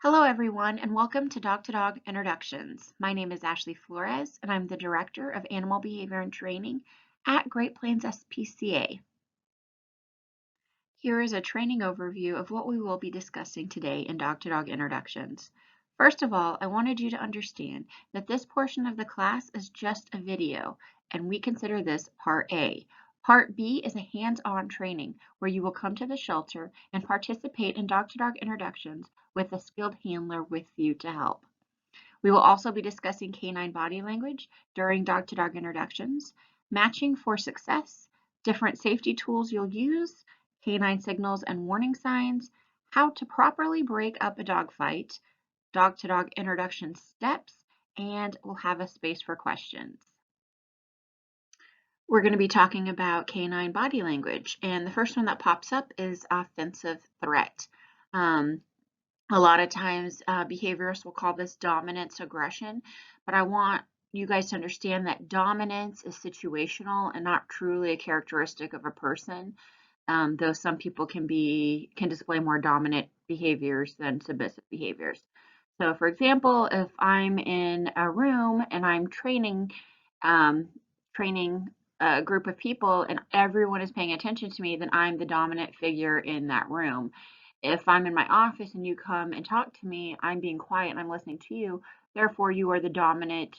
Hello, everyone, and welcome to Dog Introductions. My name is Ashley Flores, and I'm the Director of Animal Behavior and Training at Great Plains SPCA. Here is a training overview of what we will be discussing today in Dog Introductions. First of all, I wanted you to understand that this portion of the class is just a video, and we consider this Part A. Part B is a hands-on training where you will come to the shelter and participate in Dog Introductions with a skilled handler with you to help. We will also be discussing canine body language during Dog Introductions, matching for success, different safety tools you'll use, canine signals and warning signs, how to properly break up a dog fight, Dog introduction steps, and we'll have a space for questions. We're going to be talking about canine body language, and the first one that pops up is offensive threat. A lot of times behaviorists will call this dominance aggression, but I want you guys to understand that dominance is situational and not truly a characteristic of a person, though some people can display more dominant behaviors than submissive behaviors. So for example, if I'm in a room and I'm training a group of people and everyone is paying attention to me, then I'm the dominant figure in that room. If I'm in my office and you come and talk to me, I'm being quiet and I'm listening to you. Therefore, you are the dominant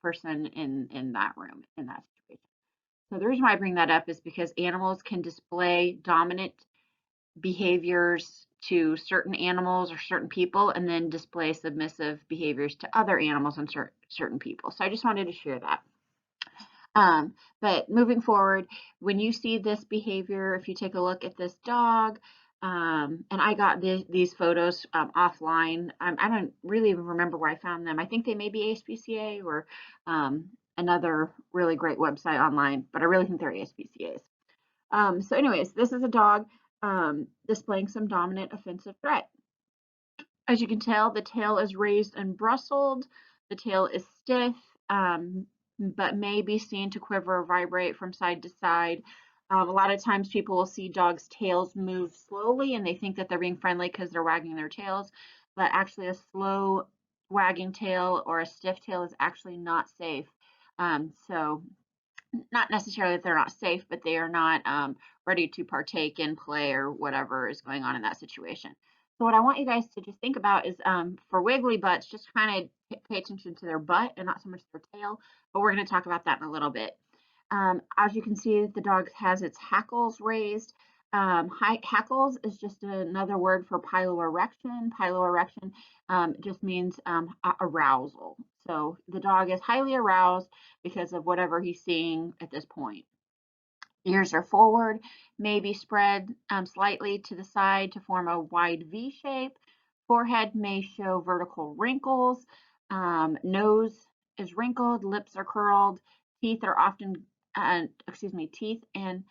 person in that room, in that situation. So the reason why I bring that up is because animals can display dominant behaviors to certain animals or certain people and then display submissive behaviors to other animals and certain people. So I just wanted to share that. But moving forward, when you see this behavior, if you take a look at this dog, and I got these photos offline. I don't really even remember where I found them. I think they may be ASPCA or another really great website online, but I really think they're ASPCA's. So anyways, this is a dog displaying some dominant offensive threat. As you can tell, the tail is raised and bristled. The tail is stiff, but may be seen to quiver or vibrate from side to side. A lot of times people will see dogs' tails move slowly and they think that they're being friendly because they're wagging their tails, but actually a slow wagging tail or a stiff tail is actually not safe. So not necessarily that they're not safe, but they are not ready to partake in play or whatever is going on in that situation. So what I want you guys to just think about is for wiggly butts, just kind of pay attention to their butt and not so much their tail, but we're going to talk about that in a little bit. As you can see, the dog has its hackles raised. Hackles is just another word for piloerection. Piloerection just means arousal. So the dog is highly aroused because of whatever he's seeing at this point. Ears are forward, maybe spread slightly to the side to form a wide V shape. Forehead may show vertical wrinkles. Nose is wrinkled, lips are curled, teeth are often, teeth and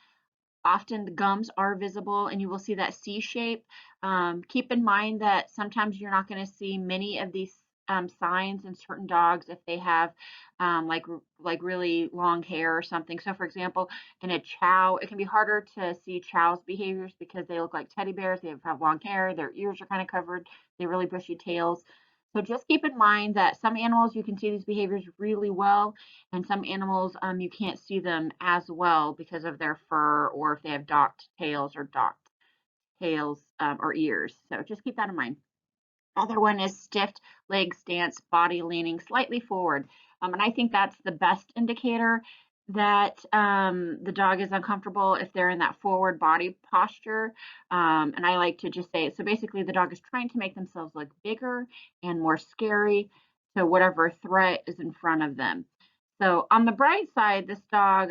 often the gums are visible and you will see that C shape. Keep in mind that sometimes you're not going to see many of these signs in certain dogs if they have like really long hair or something. So for example, in a chow, it can be harder to see chow's behaviors because they look like teddy bears. They have long hair, their ears are kind of covered, they have really bushy tails. So just keep in mind that some animals you can see these behaviors really well, and some animals you can't see them as well because of their fur or if they have docked tails or ears. So just keep that in mind. Other one is stiff leg stance, body leaning slightly forward. And I think that's the best indicator that the dog is uncomfortable if they're in that forward body posture. And I like to just say, so basically the dog is trying to make themselves look bigger and more scary to whatever threat is in front of them. So on the bright side, this dog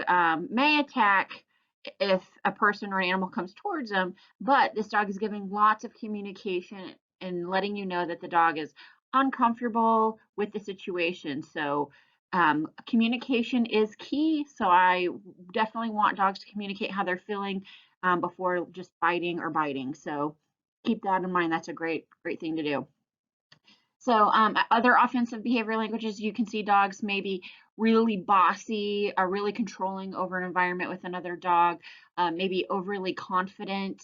may attack if a person or an animal comes towards them, but this dog is giving lots of communication and letting you know that the dog is uncomfortable with the situation. So communication is key. So I definitely want dogs to communicate how they're feeling before just biting or biting. So keep that in mind. That's a great thing to do. So other offensive behavior languages, you can see dogs maybe really bossy, are really controlling over an environment with another dog, maybe overly confident,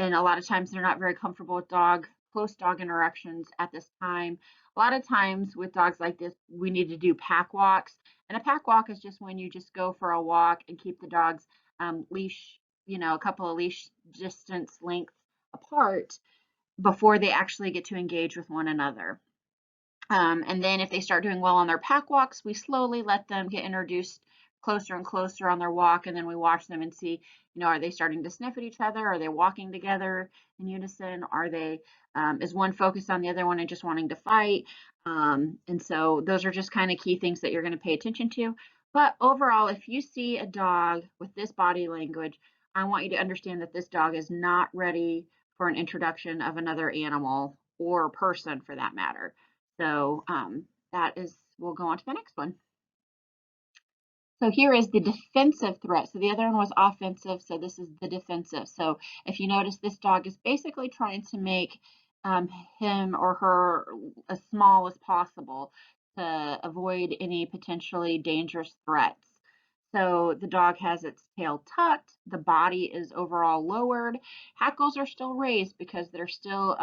and a lot of times they're not very comfortable with close dog interactions at this time. A lot of times with dogs like this, we need to do pack walks. And a pack walk is just when you just go for a walk and keep the dogs leash, a couple of leash distance lengths apart before they actually get to engage with one another. And then if they start doing well on their pack walks, we slowly let them get introduced closer and closer on their walk. And then we watch them and see, are they starting to sniff at each other? Are they walking together in unison? Is one focused on the other one and just wanting to fight? And so those are just kind of key things that you're going to pay attention to. But overall, if you see a dog with this body language, I want you to understand that this dog is not ready for an introduction of another animal or person for that matter. So we'll go on to the next one. So here is the defensive threat. So the other one was offensive, so this is the defensive. So if you notice, this dog is basically trying to make him or her as small as possible to avoid any potentially dangerous threats. So the dog has its tail tucked, the body is overall lowered, hackles are still raised because they're still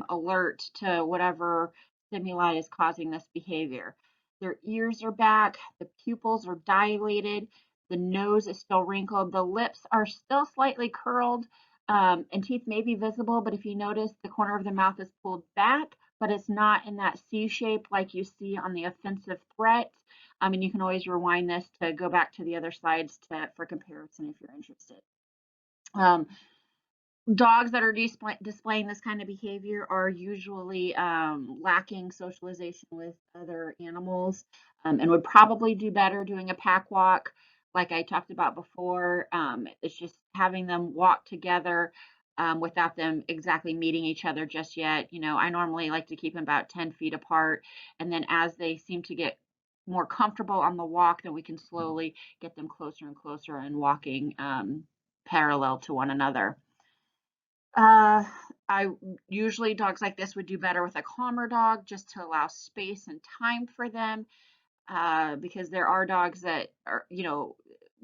alert to whatever stimuli is causing this behavior. Their ears are back, the pupils are dilated, the nose is still wrinkled, the lips are still slightly curled, and teeth may be visible, but if you notice, the corner of the mouth is pulled back, but it's not in that C shape like you see on the offensive threat. And you can always rewind this to go back to the other slides for comparison if you're interested. Dogs that are displaying this kind of behavior are usually lacking socialization with other animals and would probably do better doing a pack walk like I talked about before. It's just having them walk together without them exactly meeting each other just yet. I normally like to keep them about 10 feet apart, and then as they seem to get more comfortable on the walk, then we can slowly get them closer and closer and walking parallel to one another. I usually dogs like this would do better with a calmer dog just to allow space and time for them because there are dogs that are,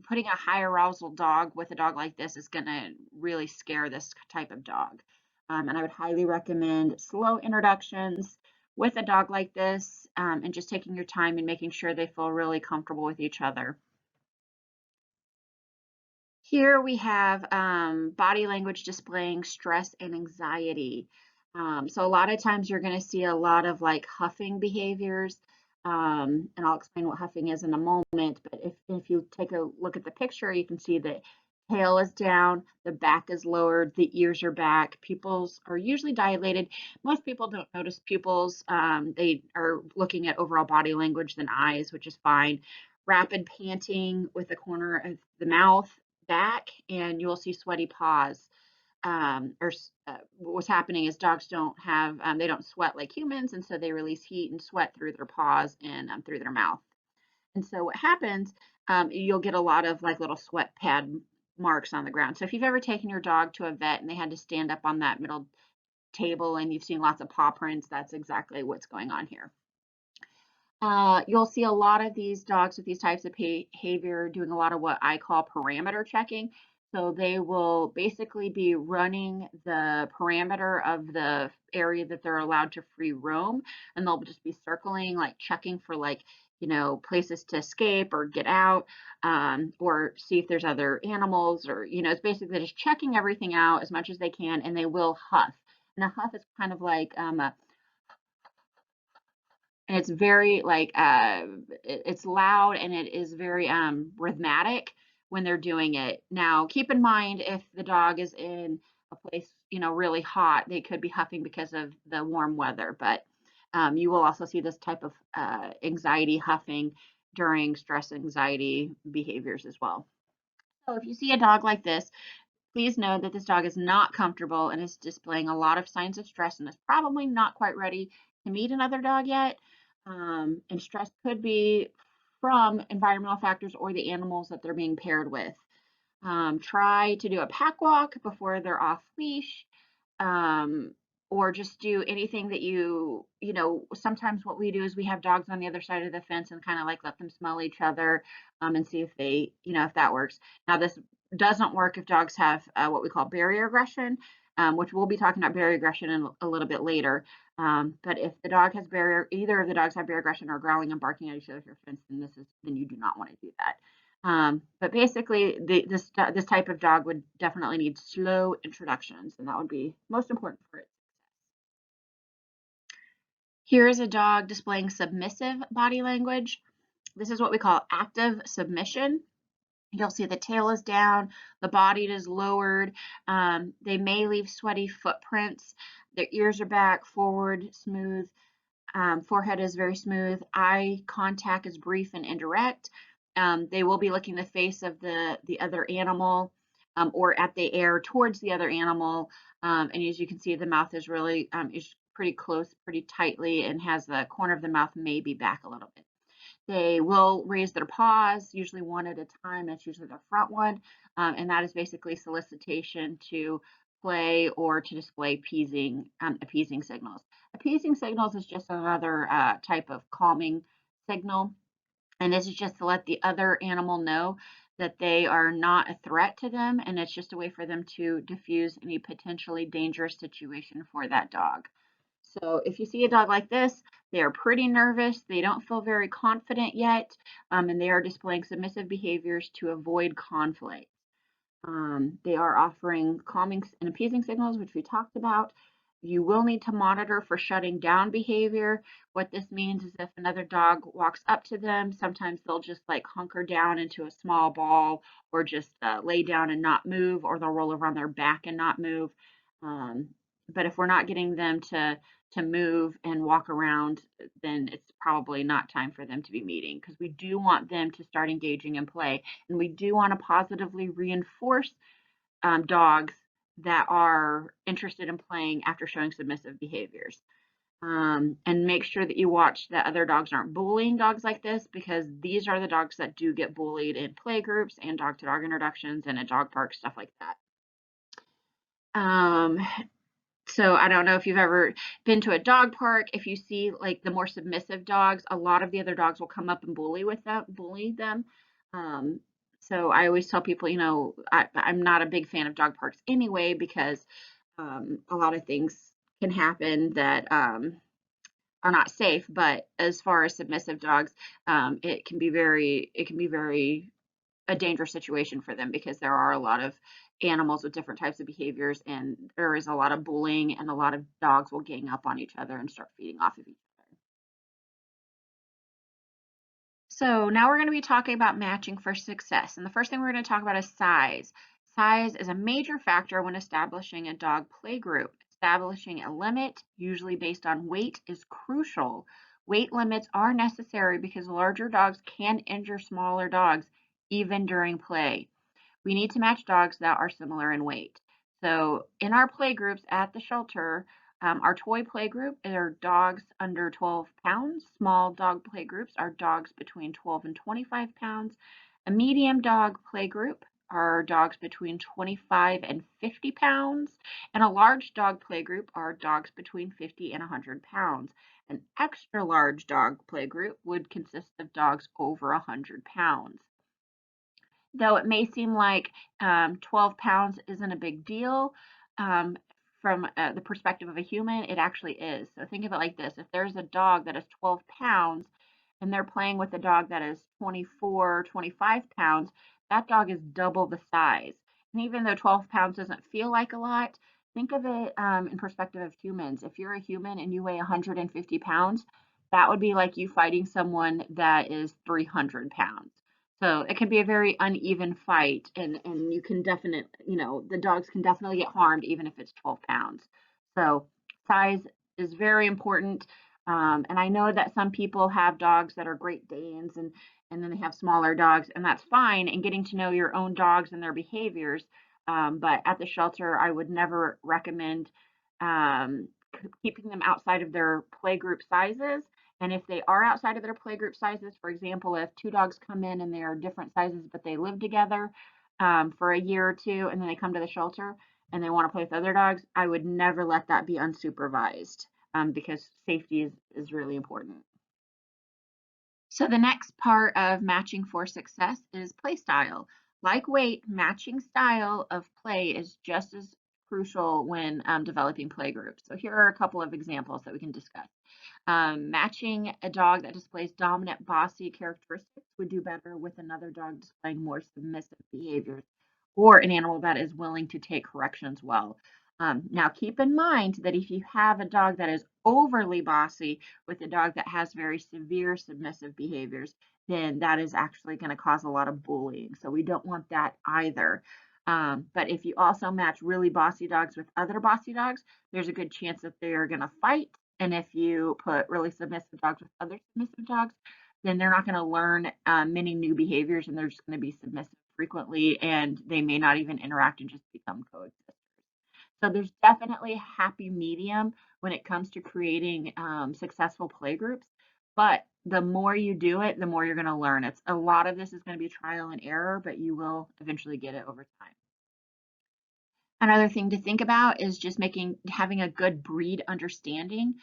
putting a high arousal dog with a dog like this is going to really scare this type of dog. And I would highly recommend slow introductions with a dog like this and just taking your time and making sure they feel really comfortable with each other. Here we have body language displaying stress and anxiety. So a lot of times you're going to see a lot of like huffing behaviors, and I'll explain what huffing is in a moment. But if you take a look at the picture, you can see the tail is down, the back is lowered, the ears are back, pupils are usually dilated. Most people don't notice pupils. They are looking at overall body language than eyes, which is fine. Rapid panting with the corner of the mouth back, and you'll see sweaty paws. What's happening is dogs they don't sweat like humans, and so they release heat and sweat through their paws and through their mouth. And so what happens, you'll get a lot of like little sweat pad marks on the ground. So if you've ever taken your dog to a vet and they had to stand up on that middle table and you've seen lots of paw prints, that's exactly what's going on here. You'll see a lot of these dogs with these types of behavior doing a lot of what I call parameter checking. So they will basically be running the parameter of the area that they're allowed to free roam, and they'll just be circling, like checking for places to escape or get out, or see if there's other animals, or it's basically just checking everything out as much as they can, and they will huff. And a huff is kind of like and it's very it's loud and it is very rhythmic when they're doing it. Now keep in mind, if the dog is in a place really hot, they could be huffing because of the warm weather, but you will also see this type of anxiety huffing during stress anxiety behaviors as well. So if you see a dog like this, please know that this dog is not comfortable and is displaying a lot of signs of stress and is probably not quite ready to meet another dog yet. And stress could be from environmental factors or the animals that they're being paired with. Try to do a pack walk before they're off leash, or just do anything that sometimes what we do is we have dogs on the other side of the fence and kind of like let them smell each other and see if if that works. Now, this doesn't work if dogs have what we call barrier aggression. which we'll be talking about barrier aggression in a little bit later. But if the dog has either of the dogs have barrier aggression or growling and barking at each other's fence, then you do not want to do that. But basically, this type of dog would definitely need slow introductions, and that would be most important for it. Here is a dog displaying submissive body language. This is what we call active submission. You'll see the tail is down, the body is lowered. They may leave sweaty footprints. Their ears are back, forward, smooth. Forehead is very smooth. Eye contact is brief and indirect. They will be looking the face of the other animal or at the air towards the other animal. And as you can see, the mouth is really is pretty close, pretty tightly, and has the corner of the mouth maybe back a little bit. They will raise their paws, usually one at a time. That's usually the front one. And that is basically solicitation to play or to display appeasing signals. Appeasing signals is just another type of calming signal. And this is just to let the other animal know that they are not a threat to them. And it's just a way for them to diffuse any potentially dangerous situation for that dog. So if you see a dog like this, they are pretty nervous. They don't feel very confident yet, and they are displaying submissive behaviors to avoid conflict. They are offering calming and appeasing signals, which we talked about. You will need to monitor for shutting down behavior. What this means is if another dog walks up to them, sometimes they'll just like hunker down into a small ball or just lay down and not move, or they'll roll over on their back and not move. But if we're not getting them to move and walk around, then it's probably not time for them to be meeting, because we do want them to start engaging in play, and we do want to positively reinforce dogs that are interested in playing after showing submissive behaviors. And make sure that you watch that other dogs aren't bullying dogs like this, because these are the dogs that do get bullied in play groups and dog-to-dog introductions and at dog parks, stuff like that. So I don't know if you've ever been to a dog park. If you see like the more submissive dogs, a lot of the other dogs will come up and bully them. So I always tell people, I'm not a big fan of dog parks anyway, because a lot of things can happen that are not safe. But as far as submissive dogs, it can be very a dangerous situation for them, because there are a lot of animals with different types of behaviors, and there is a lot of bullying, and a lot of dogs will gang up on each other and start feeding off of each other. So now we're going to be talking about matching for success. And the first thing we're going to talk about is size. Size is a major factor when establishing a dog play group. Establishing a limit, usually based on weight, is crucial. Weight limits are necessary because larger dogs can injure smaller dogs even during play. We need to match dogs that are similar in weight. So in our play groups at the shelter, our toy play group are dogs under 12 pounds. Small dog play groups are dogs between 12 and 25 pounds. A medium dog play group are dogs between 25 and 50 pounds. And a large dog play group are dogs between 50 and 100 pounds. An extra large dog play group would consist of dogs over 100 pounds. Though it may seem like 12 pounds isn't a big deal, from the perspective of a human, it actually is. So think of it like this. If there's a dog that is 12 pounds and they're playing with a dog that is 24, 25 pounds, that dog is double the size. And even though 12 pounds doesn't feel like a lot, think of it in perspective of humans. If you're a human and you weigh 150 pounds, that would be like you fighting someone that is 300 pounds. So it can be a very uneven fight, and you can definitely, the dogs can definitely get harmed even if it's 12 pounds. So size is very important. And I know that some people have dogs that are Great Danes, and then they have smaller dogs, and that's fine, and getting to know your own dogs and their behaviors. But at the shelter, I would never recommend keeping them outside of their play group sizes. And if they are outside of their play group sizes, for example, if two dogs come in and they are different sizes, but they live together for a year or two, and then they come to the shelter and they want to play with other dogs, I would never let that be unsupervised, because safety is really important. So the next part of matching for success is play style. Like weight, matching style of play is just as crucial when developing play groups. So here are a couple of examples that we can discuss. Matching a dog that displays dominant bossy characteristics would do better with another dog displaying more submissive behaviors, or an animal that is willing to take corrections well. Now, keep in mind that if you have a dog that is overly bossy with a dog that has very severe submissive behaviors, then that is actually going to cause a lot of bullying. So we don't want that either. But if you also match really bossy dogs with other bossy dogs, there's a good chance that they are going to fight. And if you put really submissive dogs with other submissive dogs, then they're not going to learn many new behaviors, and they're just going to be submissive frequently, and they may not even interact and just become coexisters. So there's definitely a happy medium when it comes to creating successful play groups. But the more you do it, the more you're going to learn. It's a lot of this is going to be trial and error, but you will eventually get it over time. Another thing to think about is just having a good breed understanding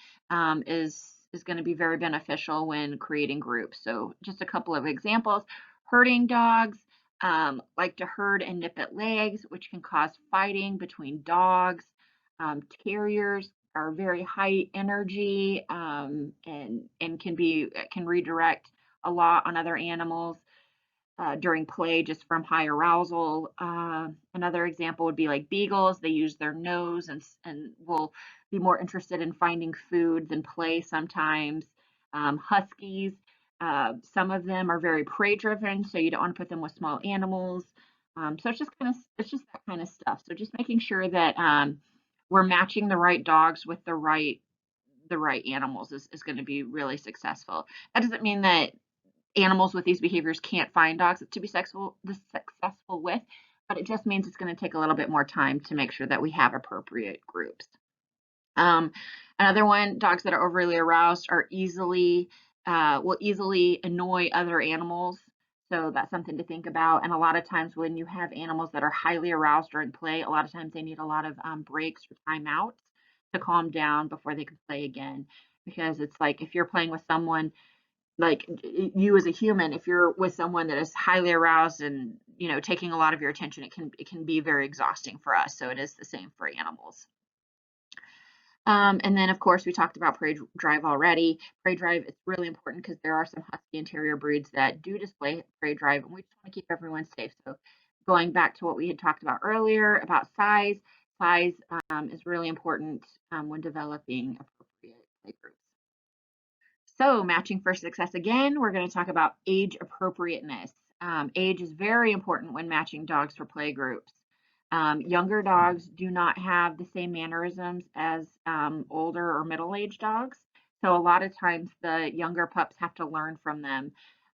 is going to be very beneficial when creating groups. So just a couple of examples. Herding dogs like to herd and nip at legs, which can cause fighting between dogs. Terriers are very high energy and can redirect a lot on other animals during play just from high arousal. Another example would be like beagles. They use their nose and will be more interested in finding food than play sometimes. Huskies, some of them are very prey driven, so you don't want to put them with small animals. So it's just that kind of stuff. So just making sure that we're matching the right dogs with the right animals is going to be really successful. That doesn't mean that animals with these behaviors can't find dogs to be successful with, but it just means it's going to take a little bit more time to make sure that we have appropriate groups. Another one, dogs that are overly aroused are will easily annoy other animals. So that's something to think about. And a lot of times when you have animals that are highly aroused during play, a lot of times they need a lot of breaks or timeouts to calm down before they can play again. Because it's like if you're playing with someone like you as a human, if you're with someone that is highly aroused and taking a lot of your attention, it can be very exhausting for us. So it is the same for animals. And then of course we talked about prey drive already. Prey drive is really important because there are some husky and terrier breeds that do display prey drive, and we just want to keep everyone safe. So going back to what we had talked about earlier about size is really important when developing appropriate play groups. So matching for success again, we're going to talk about age appropriateness. Age is very important when matching dogs for play groups. Younger dogs do not have the same mannerisms as older or middle-aged dogs. So a lot of times the younger pups have to learn from them.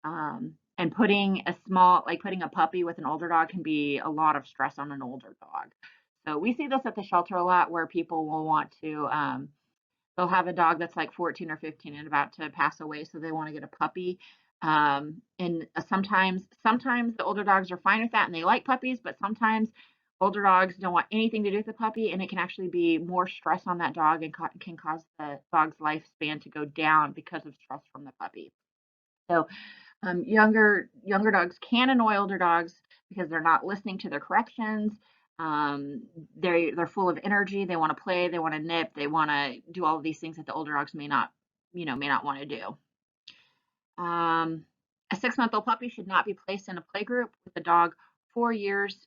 And putting a puppy with an older dog can be a lot of stress on an older dog. So we see this at the shelter a lot where people will want to they'll have a dog that's like 14 or 15 and about to pass away, so they want to get a puppy. And sometimes the older dogs are fine with that and they like puppies, but sometimes older dogs don't want anything to do with the puppy, and it can actually be more stress on that dog and can cause the dog's lifespan to go down because of stress from the puppy. So younger dogs can annoy older dogs because they're not listening to their corrections. They're full of energy. They want to play. They want to nip. They want to do all of these things that the older dogs may not want to do. A 6-month-old puppy should not be placed in a play group with a dog 4 years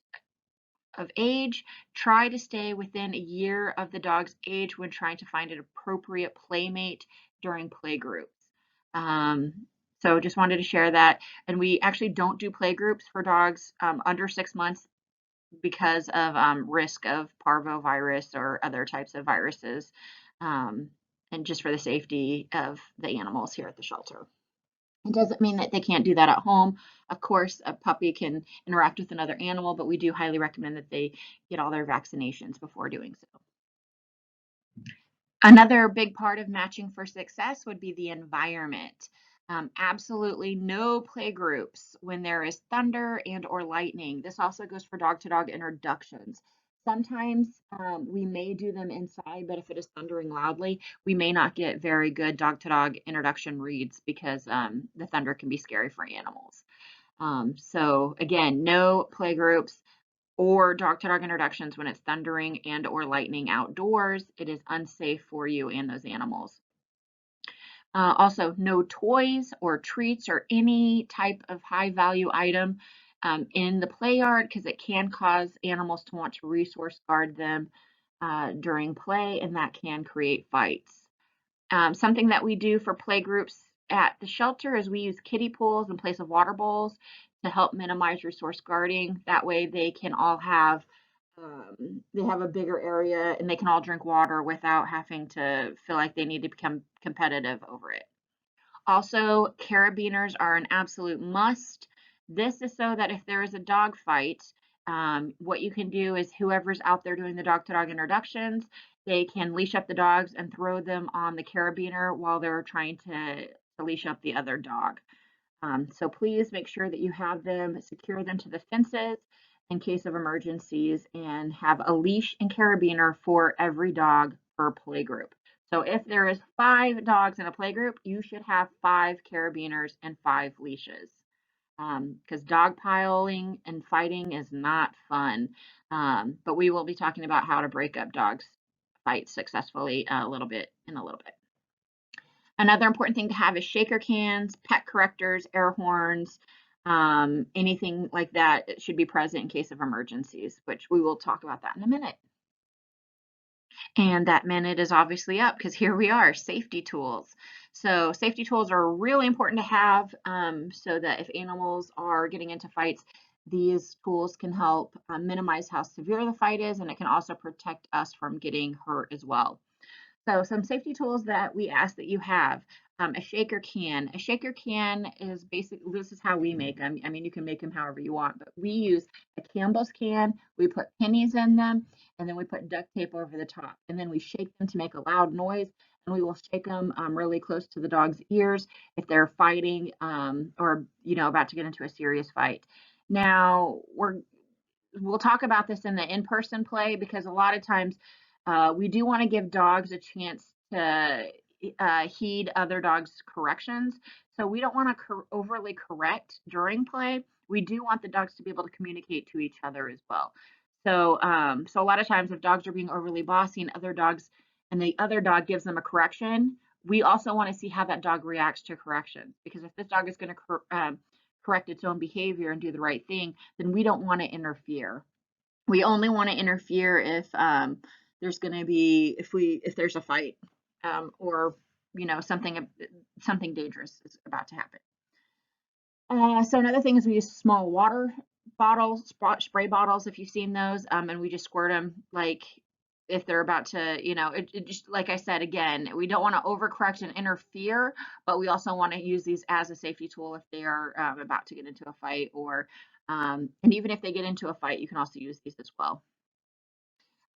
of age. Try to stay within a year of the dog's age when trying to find an appropriate playmate during play groups. So just wanted to share that. And we actually don't do play groups for dogs under 6 months because of risk of parvovirus or other types of viruses, and just for the safety of the animals here at the shelter. It doesn't mean that they can't do that at home. Of course, a puppy can interact with another animal, but we do highly recommend that they get all their vaccinations before doing so. Another big part of matching for success would be the environment. Absolutely no play groups when there is thunder and or lightning. This also goes for dog-to-dog introductions. Sometimes we may do them inside, but if it is thundering loudly, we may not get very good dog-to-dog introduction reads because the thunder can be scary for animals. So again, no play groups or dog-to-dog introductions when it's thundering and or lightning outdoors. It is unsafe for you and those animals. Also, no toys or treats or any type of high value item in the play yard because it can cause animals to want to resource guard them during play, and that can create fights. Something that we do for play groups at the shelter is we use kiddie pools in place of water bowls to help minimize resource guarding. That way they can all have they have a bigger area and they can all drink water without having to feel like they need to become competitive over it. Also, carabiners are an absolute must. This is so that if there is a dog fight, what you can do is whoever's out there doing the dog-to-dog introductions, they can leash up the dogs and throw them on the carabiner while they're trying to leash up the other dog. So please make sure that you have them, secure them to the fences in case of emergencies, and have a leash and carabiner for every dog per play group. So if there is 5 dogs in a play group, you should have 5 carabiners and 5 leashes. Because dog piling and fighting is not fun. But we will be talking about how to break up dogs fights successfully a little bit in a little bit. Another important thing to have is shaker cans, pet correctors, air horns, anything like that should be present in case of emergencies, which we will talk about that in a minute. And that minute is obviously up because here we are, safety tools. So safety tools are really important to have so that if animals are getting into fights, these tools can help minimize how severe the fight is, and it can also protect us from getting hurt as well. So some safety tools that we ask that you have, a shaker can. A shaker can is basically, this is how we make them. I mean, you can make them however you want, but we use a Campbell's can, we put pennies in them, and then we put duct tape over the top. And then we shake them to make a loud noise, and we will shake them really close to the dog's ears if they're fighting or, about to get into a serious fight. Now, we'll talk about this in the in-person play because a lot of times we do want to give dogs a chance to heed other dogs' corrections. So we don't want to overly correct during play. We do want the dogs to be able to communicate to each other as well. So a lot of times if dogs are being overly bossy and the other dog gives them a correction, we also want to see how that dog reacts to corrections, because if this dog is going to correct its own behavior and do the right thing, then we don't want to interfere. We only want to interfere if there's going to be if there's a fight or something dangerous is about to happen. So another thing is we use small water bottles, spray bottles, if you've seen those, and we just squirt them like if they're about to, it just, like I said, again, we don't want to overcorrect and interfere, but we also want to use these as a safety tool if they are about to get into a fight, or and even if they get into a fight, you can also use these as well.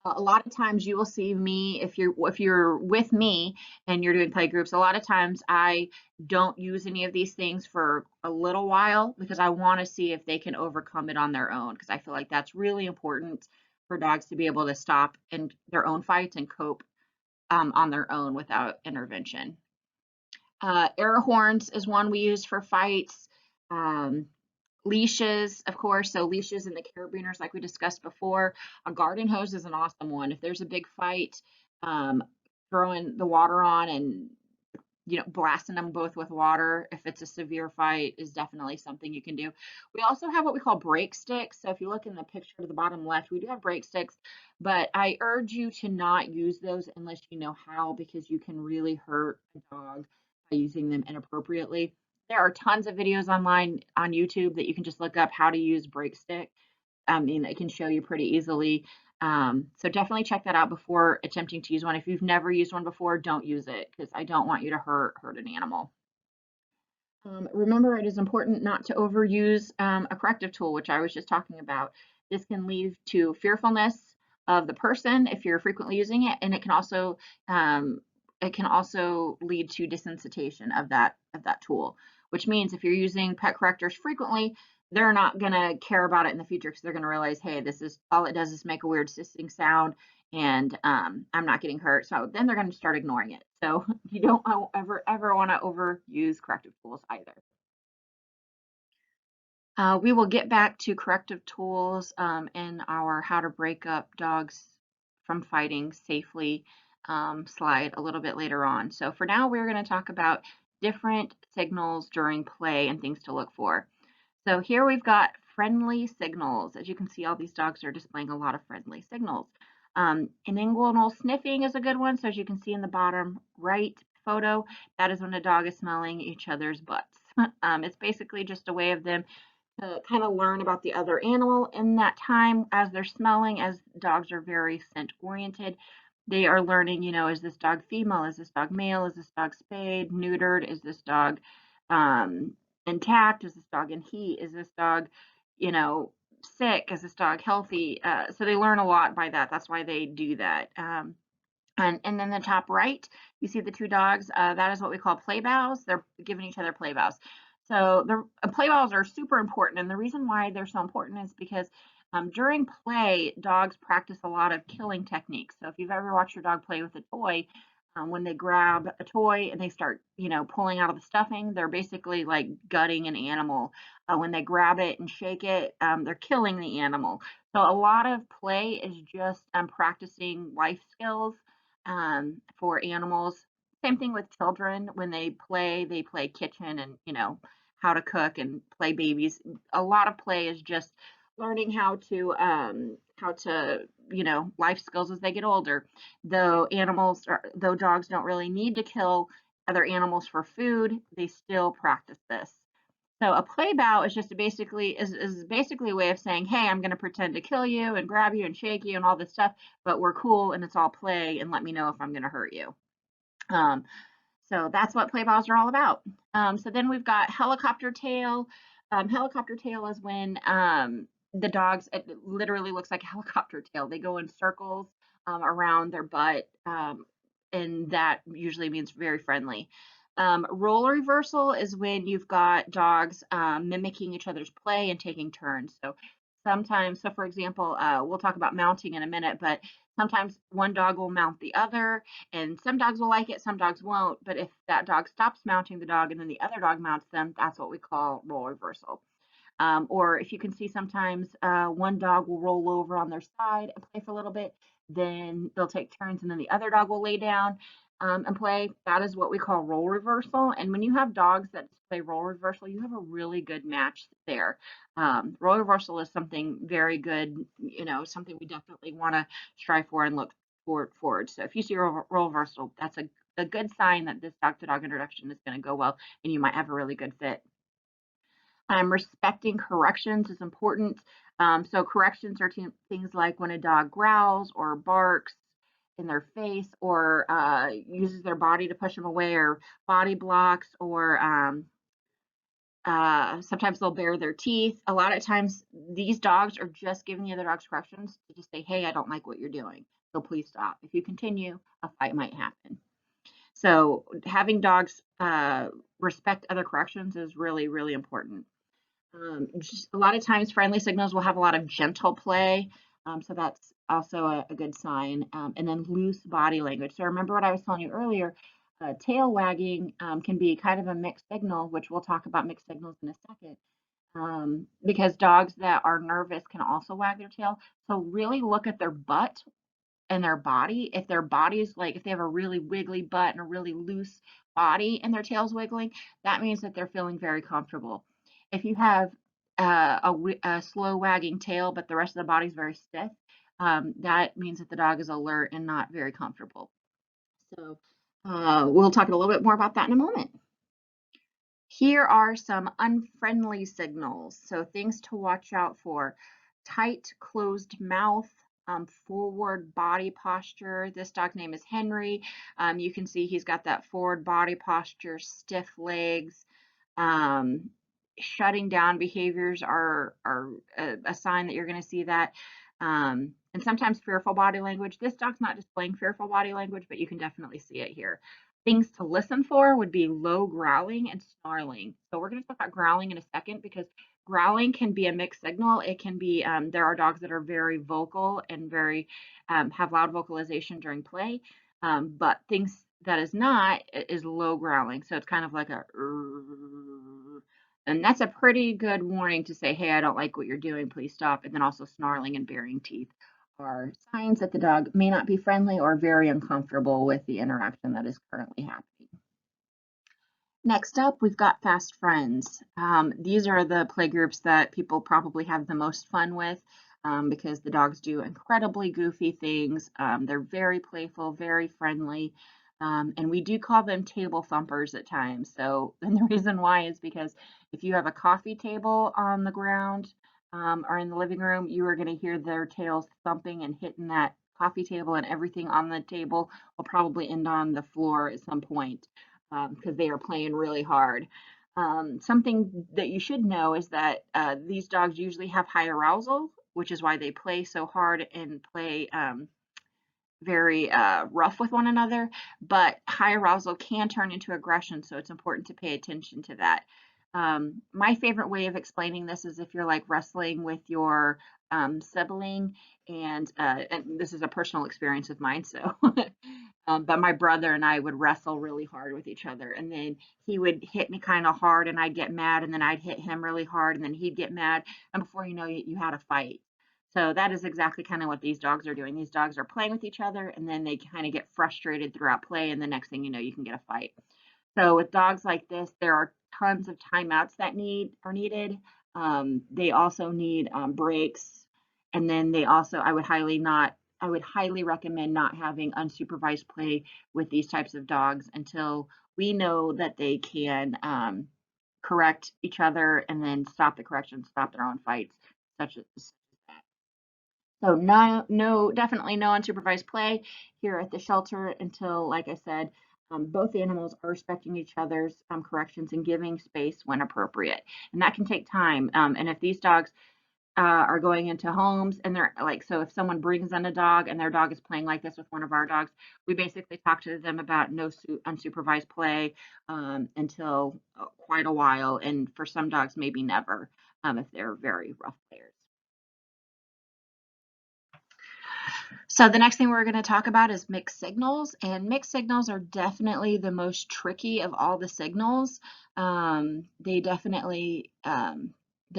A lot of times you will see me if you're with me and you're doing play groups. A lot of times I don't use any of these things for a little while because I want to see if they can overcome it on their own, because I feel like that's really important for dogs to be able to stop in their own fights and cope on their own without intervention. Air horns is one we use for fights. Leashes, of course, so leashes and the carabiners like we discussed before. A garden hose is an awesome one. If there's a big fight, throwing the water on and blasting them both with water if it's a severe fight is definitely something you can do. We also have what we call break sticks. So if you look in the picture to the bottom left, we do have break sticks, but I urge you to not use those unless you know how, because you can really hurt a dog by using them inappropriately. There are tons of videos online on YouTube that you can just look up how to use break stick. I mean, it can show you pretty easily. So definitely check that out before attempting to use one. If you've never used one before, don't use it, because I don't want you to hurt an animal. Remember, it is important not to overuse a corrective tool, which I was just talking about. This can lead to fearfulness of the person if you're frequently using it, and it can also lead to desensitization of that tool, which means if you're using pet correctors frequently, they're not going to care about it in the future because they're going to realize, hey, this is all it does is make a weird hissing sound, and I'm not getting hurt. So then they're going to start ignoring it. So you don't ever want to overuse corrective tools either. We will get back to corrective tools in our how to break up dogs from fighting safely slide a little bit later on. So for now, we're going to talk about different signals during play and things to look for. So here we've got friendly signals. As you can see, all these dogs are displaying a lot of friendly signals. Inguinal sniffing is a good one. So as you can see in the bottom right photo, that is when a dog is smelling each other's butts. It's basically just a way of them to kind of learn about the other animal in that time as they're smelling, as dogs are very scent oriented. They are learning, is this dog female? Is this dog male? Is this dog spayed, neutered? Is this dog um, intact? Is this dog in heat? Is this dog, you know, sick? Is this dog healthy? So they learn a lot by that. That's why they do that. And then the top right, you see the two dogs. That is what we call play bows. They're giving each other play bows. So the play bows are super important, and the reason why they're so important is because during play, dogs practice a lot of killing techniques. So if you've ever watched your dog play with a toy, when they grab a toy and they start, pulling out of the stuffing, they're basically like gutting an animal. When they grab it and shake it, they're killing the animal. So a lot of play is just practicing life skills for animals. Same thing with children. When they play kitchen and, how to cook and play babies. A lot of play is just learning how to, life skills as they get older. Though dogs don't really need to kill other animals for food, they still practice this. So a play bow is just is basically a way of saying, hey, I'm going to pretend to kill you and grab you and shake you and all this stuff, but we're cool and it's all play, and let me know if I'm going to hurt you. Um, so that's what play balls are all about. So then we've got helicopter tail. Helicopter tail is when the dogs, it literally looks like a helicopter tail. They go in circles around their butt, and that usually means very friendly. Role reversal is when you've got dogs mimicking each other's play and taking turns. So for example, we'll talk about mounting in a minute, but sometimes one dog will mount the other, and some dogs will like it, some dogs won't. But if that dog stops mounting the dog and then the other dog mounts them, that's what we call role reversal. Or if you can see, sometimes one dog will roll over on their side and play for a little bit, then they'll take turns, and then the other dog will lay down and play. That is what we call role reversal. And when you have dogs that play role reversal, you have a really good match there. Role reversal is something very good, something we definitely want to strive for and look forward. So if you see role reversal, that's a good sign that this dog to dog introduction is going to go well, and you might have a really good fit. Respecting corrections is important. So corrections are things like when a dog growls or barks in their face, or uses their body to push them away, or body blocks, or sometimes they'll bare their teeth. A lot of times these dogs are just giving the other dogs corrections to just say, hey, I don't like what you're doing, so please stop. If you continue, a fight might happen. So having dogs respect other corrections is really, really important. Just a lot of times friendly signals will have a lot of gentle play. So that's also a good sign. And then loose body language. So remember what I was telling you earlier, tail wagging can be kind of a mixed signal, which we'll talk about mixed signals in a second. Because dogs that are nervous can also wag their tail. So really look at their butt and their body. If their body's like, if they have a really wiggly butt and a really loose body and their tail's wiggling, that means that they're feeling very comfortable. If you have a slow wagging tail, but the rest of the body's very stiff, that means that the dog is alert and not very comfortable. So we'll talk a little bit more about that in a moment. Here are some unfriendly signals. So things to watch out for: tight, closed mouth, forward body posture. This dog's name is Henry. You can see he's got that forward body posture, stiff legs. Shutting down behaviors are a sign that you're going to see that. And sometimes fearful body language. This dog's not displaying fearful body language, but you can definitely see it here. Things to listen for would be low growling and snarling. So we're going to talk about growling in a second, because growling can be a mixed signal. It can be, there are dogs that are very vocal and very have loud vocalization during play, but things that is not is low growling. So it's kind of like a And that's a pretty good warning to say, hey, I don't like what you're doing, please stop. And then also snarling and baring teeth are signs that the dog may not be friendly or very uncomfortable with the interaction that is currently happening. Next up, we've got fast friends. These are the play groups that people probably have the most fun with because the dogs do incredibly goofy things. They're very playful, very friendly, and we do call them table thumpers at times. So, and the reason why is because if you have a coffee table on the ground or in the living room, you are going to hear their tails thumping and hitting that coffee table, and everything on the table will probably end on the floor at some point because they are playing really hard. Something that you should know is that these dogs usually have high arousal, which is why they play so hard and play very rough with one another. But high arousal can turn into aggression, so it's important to pay attention to that. My favorite way of explaining this is if you're like wrestling with your sibling, and this is a personal experience of mine, so but my brother and I would wrestle really hard with each other, and then he would hit me kind of hard, and I'd get mad, and then I'd hit him really hard, and then he'd get mad, and before you know it, you had a fight. So that is exactly kind of what these dogs are doing. These dogs are playing with each other, and then they kind of get frustrated throughout play, and the next thing you know, you can get a fight. So with dogs like this, there are tons of timeouts that are needed. They also need breaks, and then they also I would highly recommend not having unsupervised play with these types of dogs until we know that they can correct each other and then stop the correction, stop their own fights, such as that. So definitely no unsupervised play here at the shelter until, like I said, both animals are respecting each other's corrections and giving space when appropriate. And that can take time. And if these dogs are going into homes and they're like, so if someone brings in a dog and their dog is playing like this with one of our dogs, we basically talk to them about no unsupervised play until quite a while. And for some dogs, maybe never if they're very rough players. So the next thing we're going to talk about is mixed signals, and mixed signals are definitely the most tricky of all the signals. They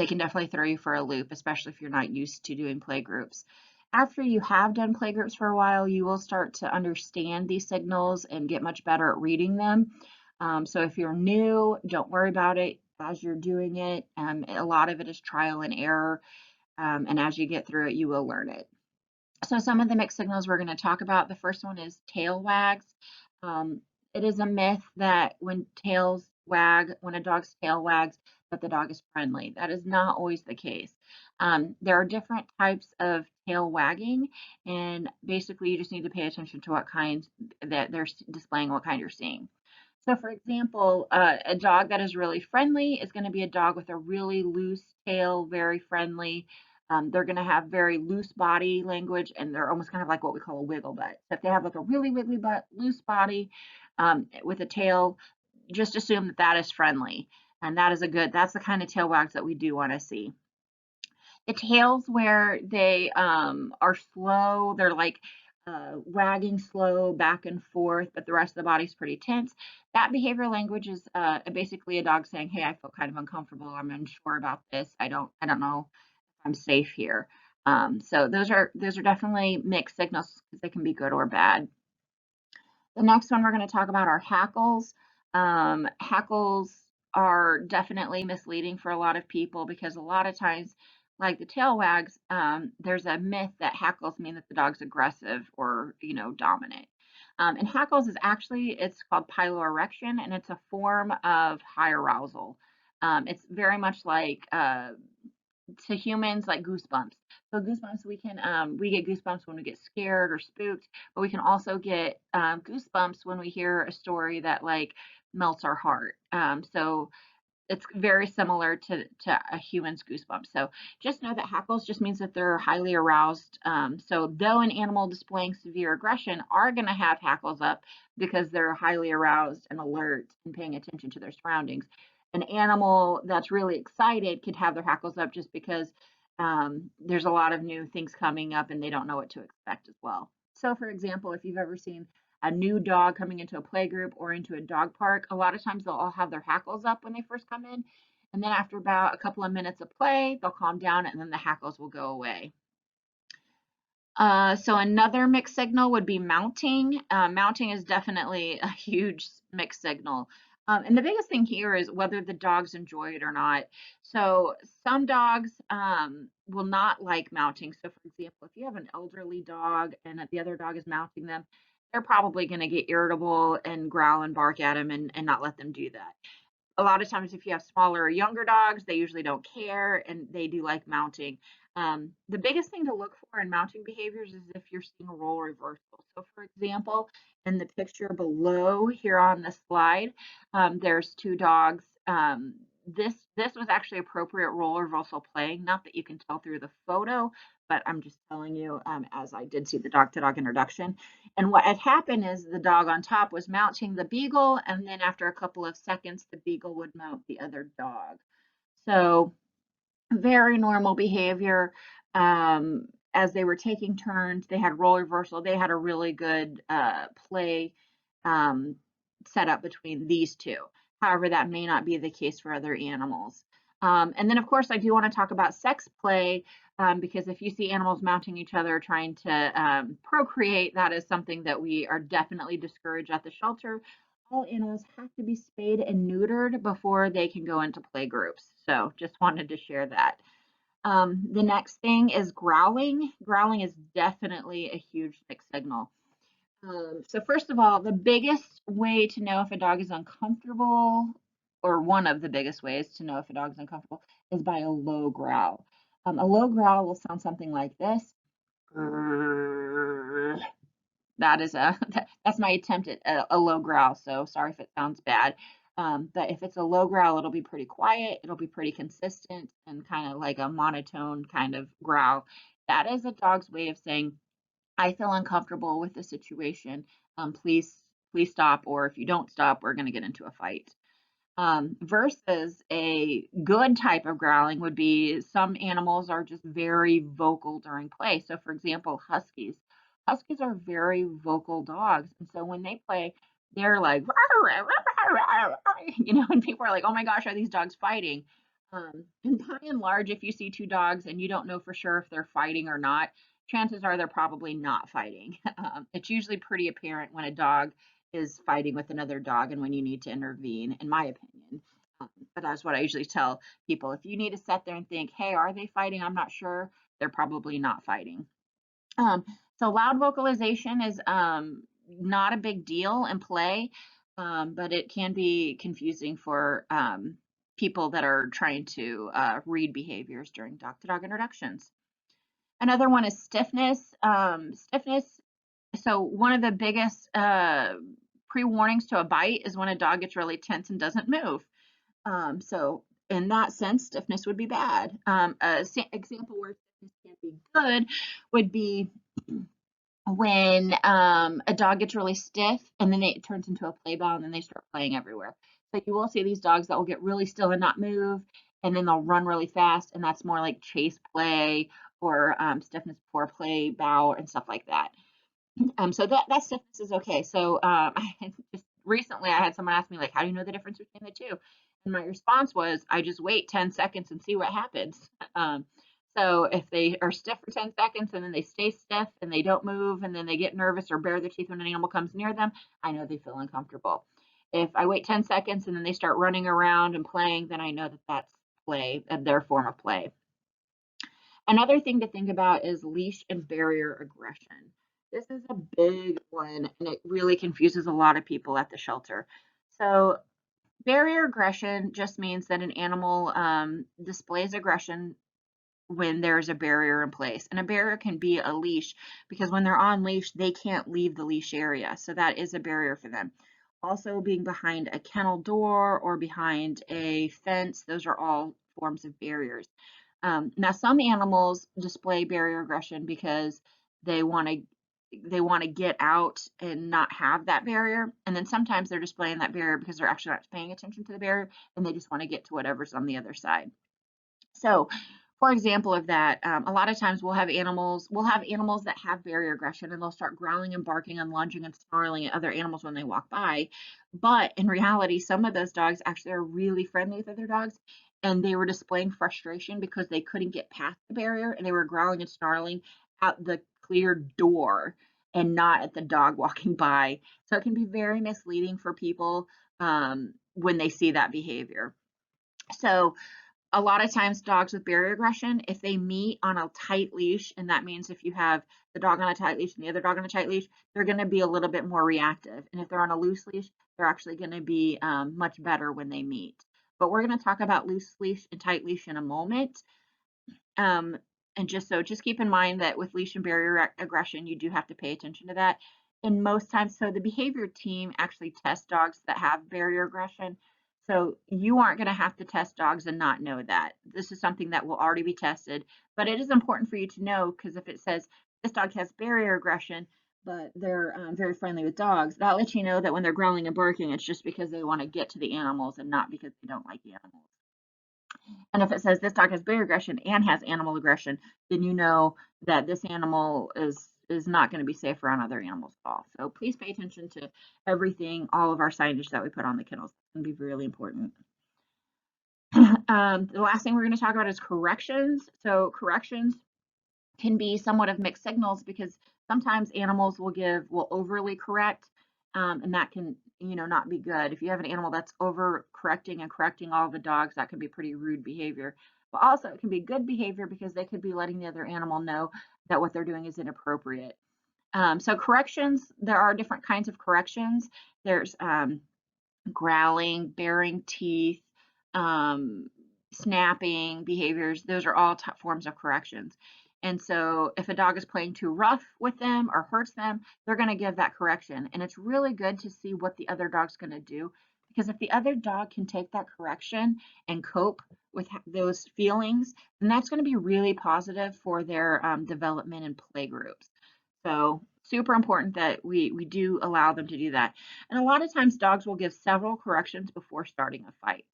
can definitely throw you for a loop, especially if you're not used to doing play groups. After you have done play groups for a while, you will start to understand these signals and get much better at reading them. So if you're new, don't worry about it as you're doing it. A lot of it is trial and error, and as you get through it, you will learn it. So some of the mixed signals we're going to talk about. The first one is tail wags. Um, it is a myth that when a dog's tail wags, that the dog is friendly. That is not always the case. There are different types of tail wagging, and basically you just need to pay attention to what kind that they're displaying, what kind you're seeing. So, for example, a dog that is really friendly is going to be a dog with a really loose tail, very friendly. They're going to have very loose body language, and they're almost kind of like what we call a wiggle butt. So if they have like a really wiggly butt, loose body with a tail, just assume that that is friendly. And that's the kind of tail wags that we do want to see. The tails where they are slow, they're like wagging slow back and forth, but the rest of the body's pretty tense. That behavior language is basically a dog saying, "Hey, I feel kind of uncomfortable. I'm unsure about this. I don't know if I'm safe here." So those are definitely mixed signals because they can be good or bad. The next one we're going to talk about are hackles. Hackles are definitely misleading for a lot of people because a lot of times, like the tail wags, there's a myth that hackles mean that the dog's aggressive or, dominant. And hackles is it's called piloerection, and it's a form of high arousal. It's very much like to humans like goosebumps. So goosebumps, we get goosebumps when we get scared or spooked, but we can also get goosebumps when we hear a story that like melts our heart. So it's very similar to a human's goosebumps. So just know that hackles just means that they're highly aroused. So though an animal displaying severe aggression are going to have hackles up because they're highly aroused and alert and paying attention to their surroundings, an animal that's really excited could have their hackles up just because there's a lot of new things coming up and they don't know what to expect as well. So, for example, if you've ever seen a new dog coming into a play group or into a dog park, a lot of times they'll all have their hackles up when they first come in. And then after about a couple of minutes of play, they'll calm down and then the hackles will go away. So another mixed signal would be mounting. Mounting is definitely a huge mixed signal. And the biggest thing here is whether the dogs enjoy it or not. So some dogs will not like mounting. So for example, if you have an elderly dog and the other dog is mounting them, they're probably going to get irritable and growl and bark at them and not let them do that. A lot of times if you have smaller or younger dogs, they usually don't care and they do like mounting. The biggest thing to look for in mounting behaviors is if you're seeing a role reversal. So for example, in the picture below here on the slide, there's two dogs. This was actually appropriate role reversal playing, not that you can tell through the photo, but I'm just telling you as I did see the dog-to-dog introduction. And what had happened is the dog on top was mounting the beagle, and then after a couple of seconds, the beagle would mount the other dog. So very normal behavior. As they were taking turns, they had role reversal. They had a really good play um, set up between these two. However, that may not be the case for other animals. And then, of course, I do want to talk about sex play because if you see animals mounting each other trying to procreate, that is something that we are definitely discouraged at the shelter. All animals have to be spayed and neutered before they can go into play groups. So just wanted to share that. The next thing is growling. Growling is definitely a huge mixed signal. So first of all, the biggest way to know if a dog is uncomfortable, or one of the biggest ways to know if a dog is uncomfortable, is by a low growl. A low growl will sound something like this. That is that's my attempt at a low growl. So sorry if it sounds bad. But if it's a low growl, it'll be pretty quiet. It'll be pretty consistent and kind of like a monotone kind of growl. That is a dog's way of saying, I feel uncomfortable with the situation. Please stop. Or if you don't stop, we're going to get into a fight. Versus a good type of growling would be some animals are just very vocal during play. So, for example, huskies. Huskies are very vocal dogs. And so when they play, they're like, and people are like, oh my gosh, are these dogs fighting? And by and large, if you see two dogs and you don't know for sure if they're fighting or not, chances are they're probably not fighting. It's usually pretty apparent when a dog is fighting with another dog and when you need to intervene, in my opinion. But that's what I usually tell people. If you need to sit there and think, hey, are they fighting? I'm not sure. They're probably not fighting. So loud vocalization is not a big deal in play, but it can be confusing for people that are trying to read behaviors during dog-to-dog introductions. Another one is stiffness. Stiffness. So one of the biggest pre-warnings to a bite is when a dog gets really tense and doesn't move. So in that sense, stiffness would be bad. Example where stiffness can be good would be when a dog gets really stiff and then it turns into a play ball and then they start playing everywhere. So you will see these dogs that will get really still and not move, and then they'll run really fast, and that's more like chase play or stiffness before play bow and stuff like that. So that stiffness is okay. So just recently I had someone ask me like, how do you know the difference between the two? And my response was, I just wait 10 seconds and see what happens. So if they are stiff for 10 seconds and then they stay stiff and they don't move and then they get nervous or bare their teeth when an animal comes near them, I know they feel uncomfortable. If I wait 10 seconds and then they start running around and playing, then I know that that's play, their form of play. Another thing to think about is leash and barrier aggression. This is a big one and it really confuses a lot of people at the shelter. So barrier aggression just means that an animal displays aggression when there's a barrier in place. And a barrier can be a leash because when they're on leash, they can't leave the leash area. So that is a barrier for them. Also being behind a kennel door or behind a fence, those are all forms of barriers. Now, some animals display barrier aggression because they want to get out and not have that barrier. And then sometimes they're displaying that barrier because they're actually not paying attention to the barrier and they just want to get to whatever's on the other side. So, for example of that, a lot of times we'll have animals that have barrier aggression and they'll start growling and barking and lunging and snarling at other animals when they walk by. But in reality, some of those dogs actually are really friendly with other dogs and they were displaying frustration because they couldn't get past the barrier and they were growling and snarling at the clear door and not at the dog walking by. So it can be very misleading for people when they see that behavior. So a lot of times dogs with barrier aggression, if they meet on a tight leash, and that means if you have the dog on a tight leash and the other dog on a tight leash, they're going to be a little bit more reactive. And if they're on a loose leash, they're actually going to be much better when they meet. But we're going to talk about loose leash and tight leash in a moment. Um, and just keep in mind that with leash and barrier aggression, you do have to pay attention to that. And most times, so the behavior team actually tests dogs that have barrier aggression. So you aren't going to have to test dogs and not know that. This is something that will already be tested, but it is important for you to know because if it says this dog has barrier aggression, but they're very friendly with dogs, that'll let you know that when they're growling and barking, it's just because they want to get to the animals and not because they don't like the animals. And if it says this dog has barrier aggression and has animal aggression, then you know that this animal is not going to be safe around other animals at all. So please pay attention to everything, all of our signage that we put on the kennels. It's going to be really important. The last thing we're going to talk about is corrections. So corrections can be somewhat of mixed signals because sometimes animals will overly correct, and that can not be good. If you have an animal that's over correcting and correcting all the dogs, that can be pretty rude behavior. But also it can be good behavior because they could be letting the other animal know that what they're doing is inappropriate. So corrections, there are different kinds of corrections. There's growling, baring teeth, um, snapping behaviors. Those are all forms of corrections. And so if a dog is playing too rough with them or hurts them, they're going to give that correction. And it's really good to see what the other dog's going to do, because if the other dog can take that correction and cope with those feelings, then that's going to be really positive for their development in play groups. So super important that we do allow them to do that. And a lot of times dogs will give several corrections before starting a fight.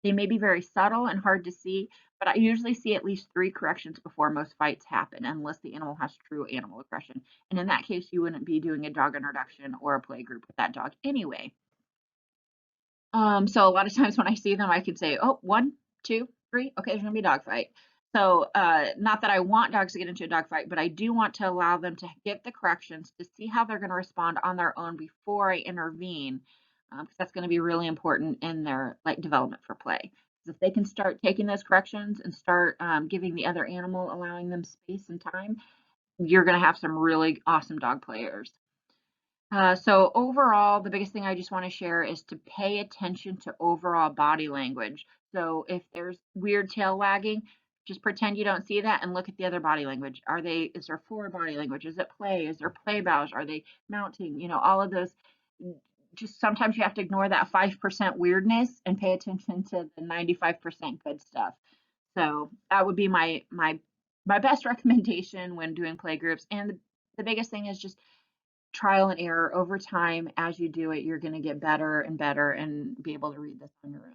They may be very subtle and hard to see, but I usually see at least 3 corrections before most fights happen, unless the animal has true animal aggression. And in that case, you wouldn't be doing a dog introduction or a play group with that dog anyway. So a lot of times when I see them, I can say, oh, 1, 2, 3, okay, there's gonna be a dog fight. So not that I want dogs to get into a dog fight, but I do want to allow them to get the corrections to see how they're gonna respond on their own before I intervene, because that's gonna be really important in their development for play. If they can start taking those corrections and start giving the other animal, allowing them space and time, you're gonna have some really awesome dog players. So overall, the biggest thing I just want to share is to pay attention to overall body language. So if there's weird tail wagging, just pretend you don't see that and look at the other body language. Is there forward body language? Is it play? Is there play bows? Are they mounting? All of those. Just sometimes you have to ignore that 5% weirdness and pay attention to the 95% good stuff. So that would be my best recommendation when doing play groups. And the biggest thing is just trial and error over time. As you do it, you're going to get better and better and be able to read this on your own.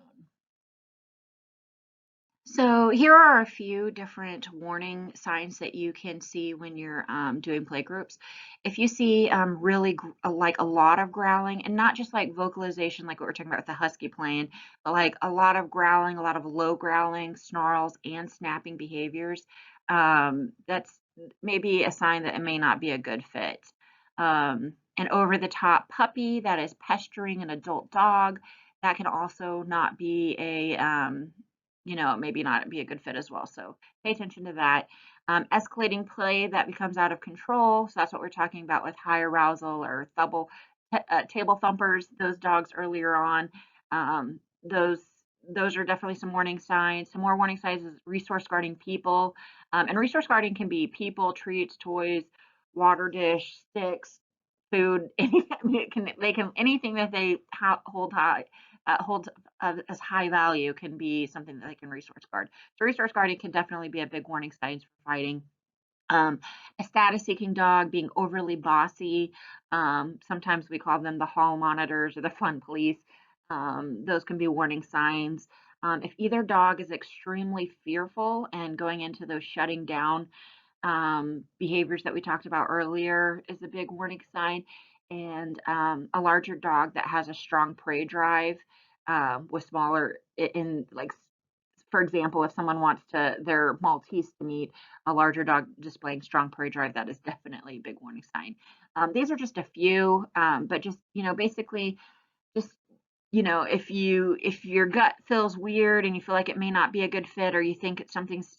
So here are a few different warning signs that you can see when you're doing play groups. If you see really like a lot of growling, and not just like vocalization like what we're talking about with the husky playing, but like a lot of growling, a lot of low growling, snarls, and snapping behaviors, that's maybe a sign that it may not be a good fit. An over-the-top puppy that is pestering an adult dog, that can also not be maybe not be a good fit as well. So pay attention to that. Escalating play that becomes out of control. So that's what we're talking about with high arousal or table thumpers. Those dogs earlier on. Those are definitely some warning signs. Some more warning signs is resource guarding people. And resource guarding can be people, treats, toys, water dish, sticks, food. Anything that they hold high. Hold as high value can be something that they can resource guard. So resource guarding can definitely be a big warning sign for fighting. A status seeking dog being overly bossy. Sometimes we call them the hall monitors or the fun police. Those can be warning signs. If either dog is extremely fearful and going into those shutting down behaviors that we talked about earlier is a big warning sign. And a larger dog that has a strong prey drive with for example, if someone wants their Maltese to meet a larger dog displaying strong prey drive, that is definitely a big warning sign. These are just a few, but just, basically just, if your gut feels weird and you feel like it may not be a good fit, or you think it's something's,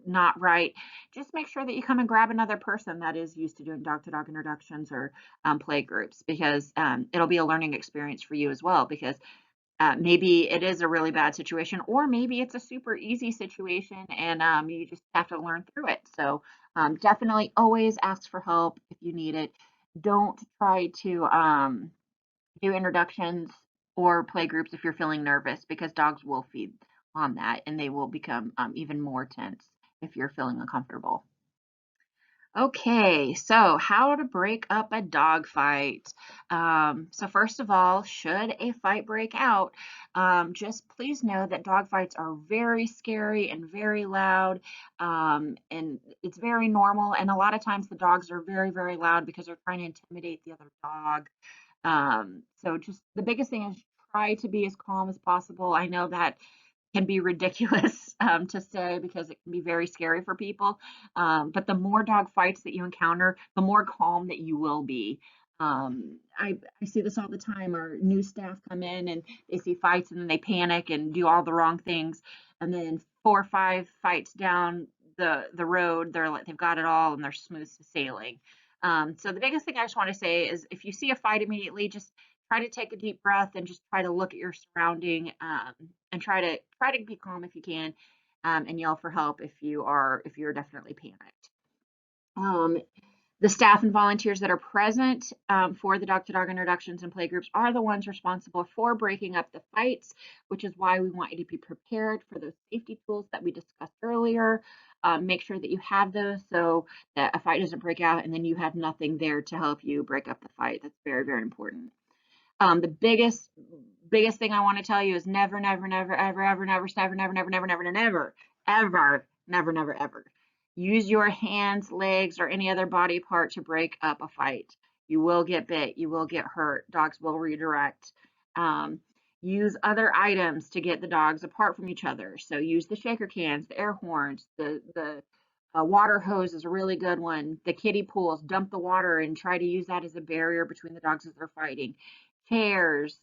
not right, just make sure that you come and grab another person that is used to doing dog-to-dog introductions or play groups, because it'll be a learning experience for you as well, because maybe it is a really bad situation, or maybe it's a super easy situation and you just have to learn through it. So definitely always ask for help if you need it. Don't try to do introductions or play groups if you're feeling nervous, because dogs will feed on that and they will become even more tense if you're feeling uncomfortable. Okay, so how to break up a dog fight. So first of all, should a fight break out, just please know that dog fights are very scary and very loud, and it's very normal. And a lot of times the dogs are very, very loud because they're trying to intimidate the other dog. So just the biggest thing is try to be as calm as possible. I know that can be ridiculous to say, because it can be very scary for people. But the more dog fights that you encounter, the more calm that you will be. I see this all the time. Our new staff come in and they see fights and then they panic and do all the wrong things. And then 4 or 5 fights down the road, they're like, they've got it all and they're smooth sailing. So the biggest thing I just want to say is, if you see a fight immediately, just try to take a deep breath and just try to look at your surrounding, and try to be calm if you can, and yell for help if you're definitely panicked. Um, the staff and volunteers that are present for the dog-to-dog introductions and play groups are the ones responsible for breaking up the fights, which is why we want you to be prepared for those safety tools that we discussed earlier. Make sure that you have those so that a fight doesn't break out and then you have nothing there to help you break up the fight. That's very, very important. The biggest thing I want to tell you is never, never, never, ever, ever, never, never, never, never, never, never, never, ever, never, never, ever use your hands, legs, or any other body part to break up a fight. You will get bit. You will get hurt. Dogs will redirect. Um, Use other items to get the dogs apart from each other. So use the shaker cans, the air horns, the water hose is a really good one. The kiddie pools, dump the water and try to use that as a barrier between the dogs as they're fighting. Chairs,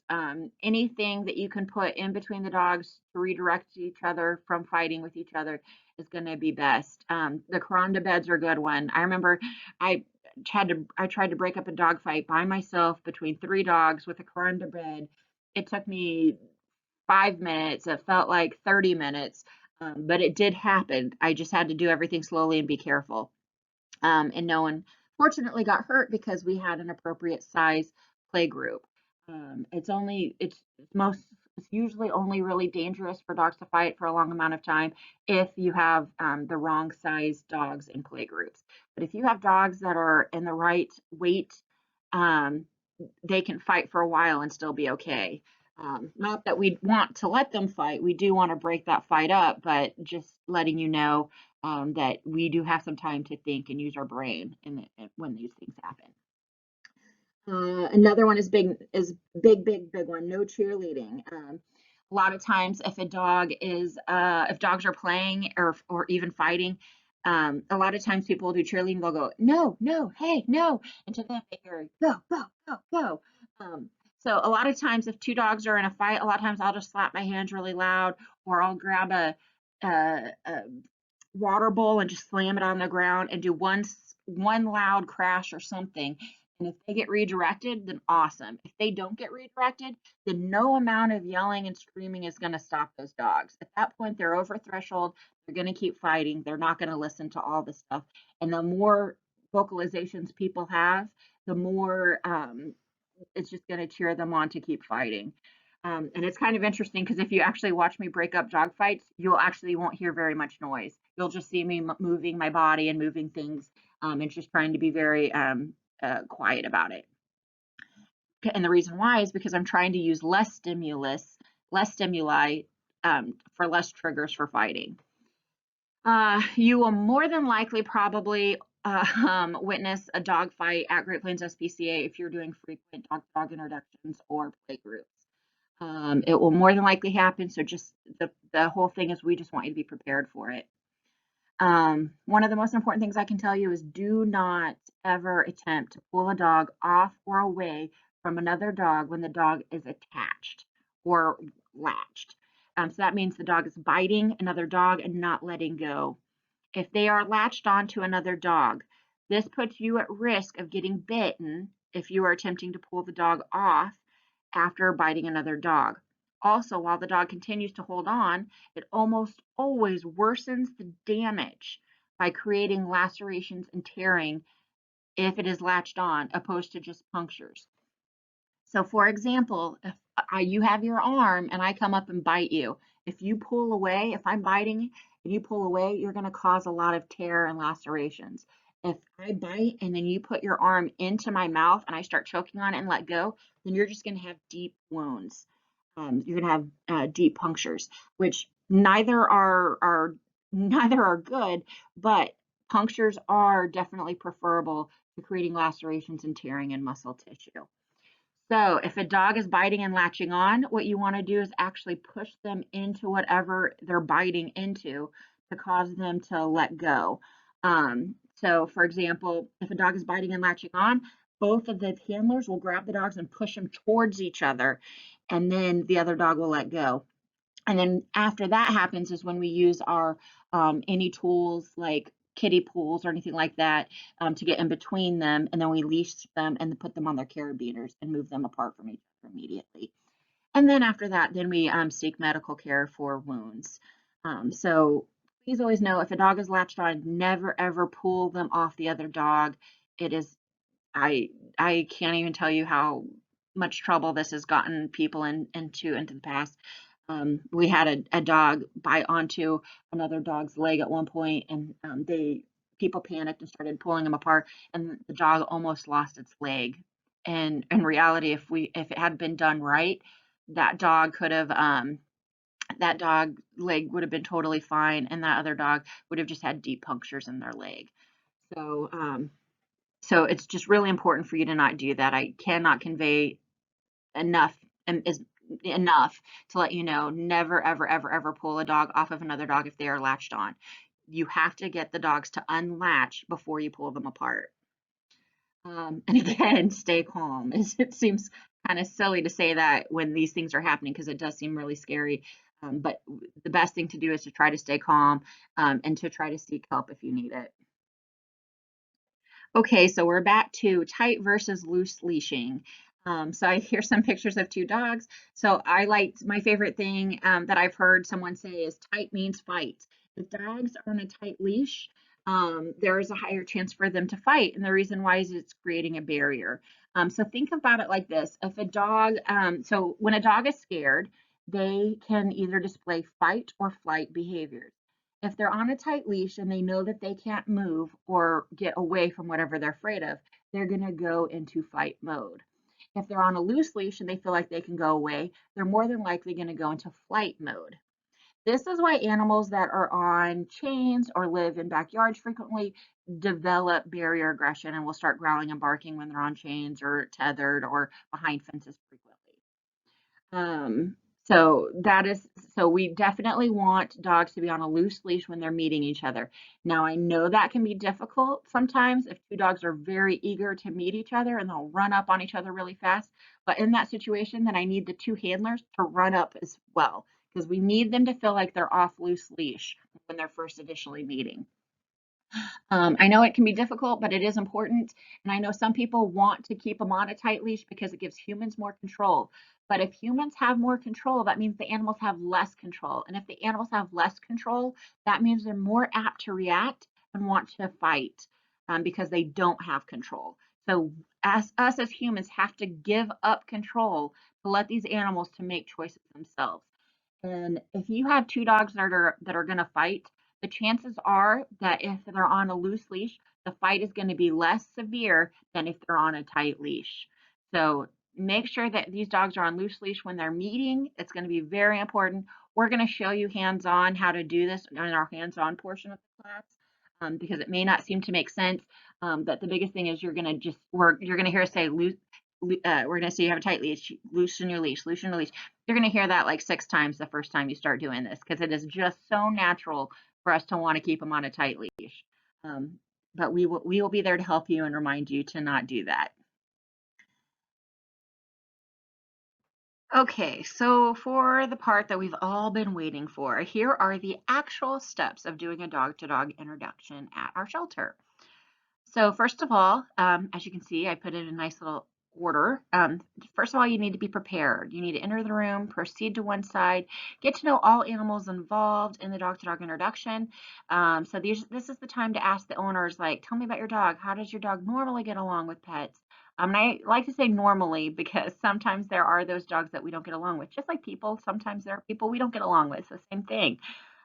anything that you can put in between the dogs to redirect each other from fighting with each other is going to be best. The coranda beds are a good one. I remember I tried to break up a dog fight by myself between 3 dogs with a coranda bed. It took me 5 minutes. It felt like 30 minutes, but it did happen. I just had to do everything slowly and be careful. And no one fortunately got hurt because we had an appropriate size play group. It's usually only really dangerous for dogs to fight for a long amount of time if you have the wrong size dogs in play groups. But if you have dogs that are in the right weight, um, they can fight for a while and still be okay. Not that we want to let them fight, we do want to break that fight up, but just letting you know that we do have some time to think and use our brain when these things happen. Another one is big one. No cheerleading. A lot of times, if dogs are playing or even fighting, a lot of times people will do cheerleading. They'll go, no, no, hey, no, and to them they hear go, go, go, go. So a lot of times, if 2 dogs are in a fight, a lot of times I'll just slap my hands really loud, or I'll grab a water bowl and just slam it on the ground and do one loud crash or something. And if they get redirected, then awesome. If they don't get redirected, then no amount of yelling and screaming is going to stop those dogs. At that point, they're over threshold. They're going to keep fighting. They're not going to listen to all this stuff. And the more vocalizations people have, the more it's just going to cheer them on to keep fighting. And it's kind of interesting because if you actually watch me break up dog fights, you'll actually won't hear very much noise. You'll just see me moving my body and moving things, and just trying to be very quiet about it. And the reason why is because I'm trying to use less stimuli, for less triggers for fighting. You will more than likely probably witness a dog fight at Great Plains SPCA if you're doing frequent dog introductions or play groups. It will more than likely happen. So just the whole thing is we just want you to be prepared for it. One of the most important things I can tell you is do not ever attempt to pull a dog off or away from another dog when the dog is attached or latched. So that means the dog is biting another dog and not letting go. If they are latched onto another dog, this puts you at risk of getting bitten if you are attempting to pull the dog off after biting another dog. Also, while the dog continues to hold on, it almost always worsens the damage by creating lacerations and tearing if it is latched on, opposed to just punctures. So for example, if you have your arm and I come up and bite you, if you pull away, if I'm biting and you pull away, you're going to cause a lot of tear and lacerations. If I bite and then you put your arm into my mouth and I start choking on it and let go, then you're just going to have deep wounds. You're going to have deep punctures, which neither are good, but punctures are definitely preferable to creating lacerations and tearing in muscle tissue. So if a dog is biting and latching on, what you want to do is actually push them into whatever they're biting into to cause them to let go. So for example, if a dog is biting and latching on, both of the handlers will grab the dogs and push them towards each other, and then the other dog will let go. And then after that happens is when we use our any tools like kiddie pools or anything like that to get in between them, and then we leash them and put them on their carabiners and move them apart from each other immediately. And then after that, then we seek medical care for wounds. So please always know if a dog is latched on, never ever pull them off the other dog. It is I I can't even tell you how much trouble this has gotten people into the past. We had a dog bite onto another dog's leg at one point, and people panicked and started pulling him apart, and the dog almost lost its leg. And in reality, if it had been done right, that dog could have that dog leg would have been totally fine, and that other dog would have just had deep punctures in their leg. So so it's just really important for you to not do that. I cannot convey enough is enough to let you know, never, ever, ever, ever pull a dog off of another dog if they are latched on. You have to get the dogs to unlatch before you pull them apart. And again, stay calm. It seems kind of silly to say that when these things are happening because it does seem really scary. But the best thing to do is to try to stay calm and to try to seek help if you need it. Okay, so we're back to tight versus loose leashing. So I hear some pictures of two dogs. So I liked my favorite thing that I've heard someone say is tight means fight. If dogs are on a tight leash, there is a higher chance for them to fight. And the reason why is it's creating a barrier. So think about it like this. If a dog, so when a dog is scared, they can either display fight or flight behaviors. If they're on a tight leash and they know that they can't move or get away from whatever they're afraid of, they're going to go into fight mode. If they're on a loose leash and they feel like they can go away, they're more than likely going to go into flight mode. This is why animals that are on chains or live in backyards frequently develop barrier aggression and will start growling and barking when they're on chains or tethered or behind fences frequently. Um, so we definitely want dogs to be on a loose leash when they're meeting each other. Now I know that can be difficult sometimes if two dogs are very eager to meet each other and they'll run up on each other really fast. But in that situation, then I need the two handlers to run up as well because we need them to feel like they're off loose leash when they're first initially meeting. I know it can be difficult, but it is important. And I know some people want to keep them on a tight leash because it gives humans more control. But if humans have more control, that means the animals have less control. And if the animals have less control, that means they're more apt to react and want to fight because they don't have control. So us as humans have to give up control to let these animals to make choices themselves. And if you have two dogs that are going to fight, the chances are that if they're on a loose leash, the fight is going to be less severe than if they're on a tight leash. So make sure that these dogs are on loose leash when they're meeting. It's going to be very important. We're going to show you hands-on how to do this in our hands-on portion of the class because it may not seem to make sense. But the biggest thing is you're going to hear us say loose. we're going to say you have a tight leash, loosen your leash, loosen your leash. You're going to hear that like 6 times the first time you start doing this because it is just so natural for us to want to keep them on a tight leash. Um, but we will be there to help you and remind you to not do that. Okay, so for the part that we've all been waiting for, here are the actual steps of doing a dog-to-dog introduction at our shelter. So first of all, as you can see, I put it in a nice little order. First of all, you need to be prepared. You need to enter the room, proceed to one side, get to know all animals involved in the dog-to-dog introduction. So this is the time to ask the owners, like, tell me about your dog. How does your dog normally get along with pets? And I like to say normally because sometimes there are those dogs that we don't get along with, just like people. Sometimes there are people we don't get along with. So same thing.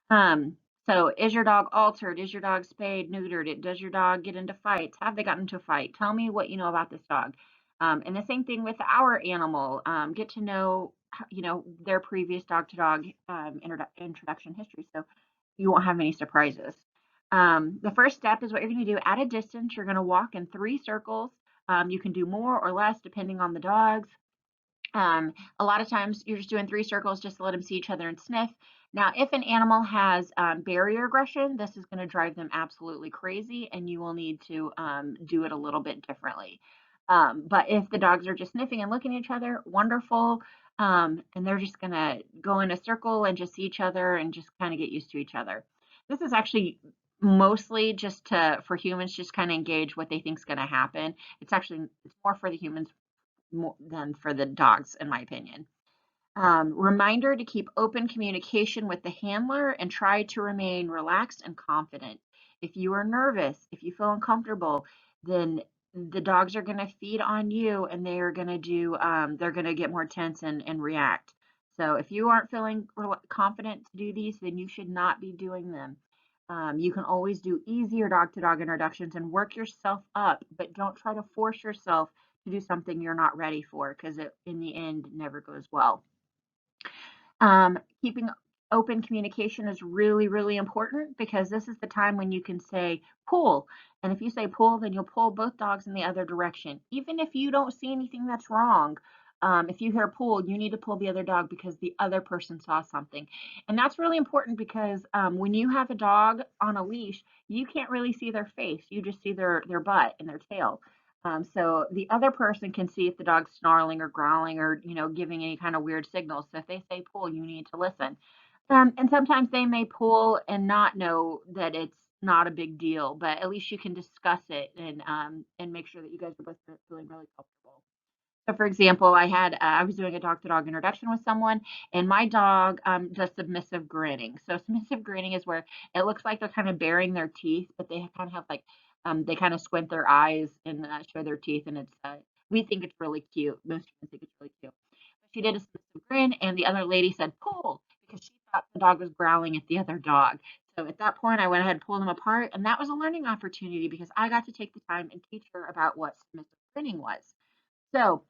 Um, so is your dog altered? Is your dog spayed, neutered? Does your dog get into fights? Have they gotten into a fight? Tell me what you know about this dog. And the same thing with our animal. Get to know, their previous dog-to-dog introduction history, so you won't have any surprises. The first step is what you're going to do at a distance. You're going to walk in 3 circles. You can do more or less depending on the dogs. A lot of times you're just doing 3 circles just to let them see each other and sniff. Now, if an animal has barrier aggression, this is going to drive them absolutely crazy, and you will need to do it a little bit differently. But if the dogs are just sniffing and looking at each other, wonderful. And they're just going to go in a circle and just see each other and just kind of get used to each other. This is actually mostly just for humans, just kind of engage what they think is going to happen. It's more for the humans more than for the dogs, in my opinion. Reminder to keep open communication with the handler and try to remain relaxed and confident. If you are nervous, if you feel uncomfortable, then the dogs are going to feed on you and they are going to they're going to get more tense and react. So if you aren't feeling confident to do these, then you should not be doing them. You can always do easier dog to dog introductions and work yourself up, but don't try to force yourself to do something you're not ready for because it, in the end, never goes well. Keeping open communication is really, really important because this is the time when you can say pull. And if you say pull, then you'll pull both dogs in the other direction. Even if you don't see anything that's wrong, if you hear pull, you need to pull the other dog because the other person saw something. And that's really important because when you have a dog on a leash, you can't really see their face. You just see their butt and their tail. So the other person can see if the dog's snarling or growling or, giving any kind of weird signals. So if they say pull, you need to listen. And sometimes they may pull and not know that it's not a big deal, but at least you can discuss it and make sure that you guys are both feeling really comfortable. So, for example, I was doing a dog-to-dog introduction with someone, and my dog does submissive grinning. So, submissive grinning is where it looks like they're kind of baring their teeth, but they kind of have like they kind of squint their eyes and show their teeth, and we think it's really cute. Most humans think it's really cute. But she did a submissive grin, and the other lady said pull because she thought the dog was growling at the other dog. So at that point, I went ahead and pulled them apart, and that was a learning opportunity because I got to take the time and teach her about what submissive grinning was. So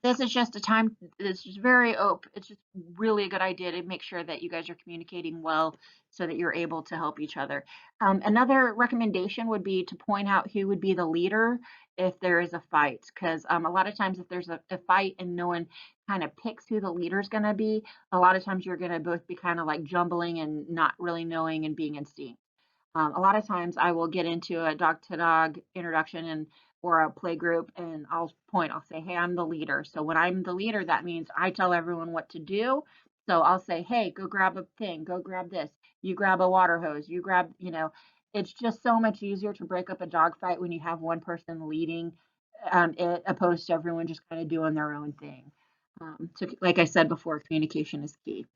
this is just a time, it's just very open. It's just really a good idea to make sure that you guys are communicating well so that you're able to help each other. Another recommendation would be to point out who would be the leader if there is a fight, because a lot of times if there's a fight and no one kind of picks who the leader is going to be, a lot of times you're going to both be kind of like jumbling and not really knowing and being instinct. A lot of times I will get into a dog to dog introduction and or a play group and I'll say, hey, I'm the leader. So when I'm the leader, that means I tell everyone what to do. So I'll say, hey, go grab a thing, go grab this, you grab a water hose, you grab, it's just so much easier to break up a dog fight when you have one person leading it opposed to everyone just kind of doing their own thing. So like I said before, communication is key.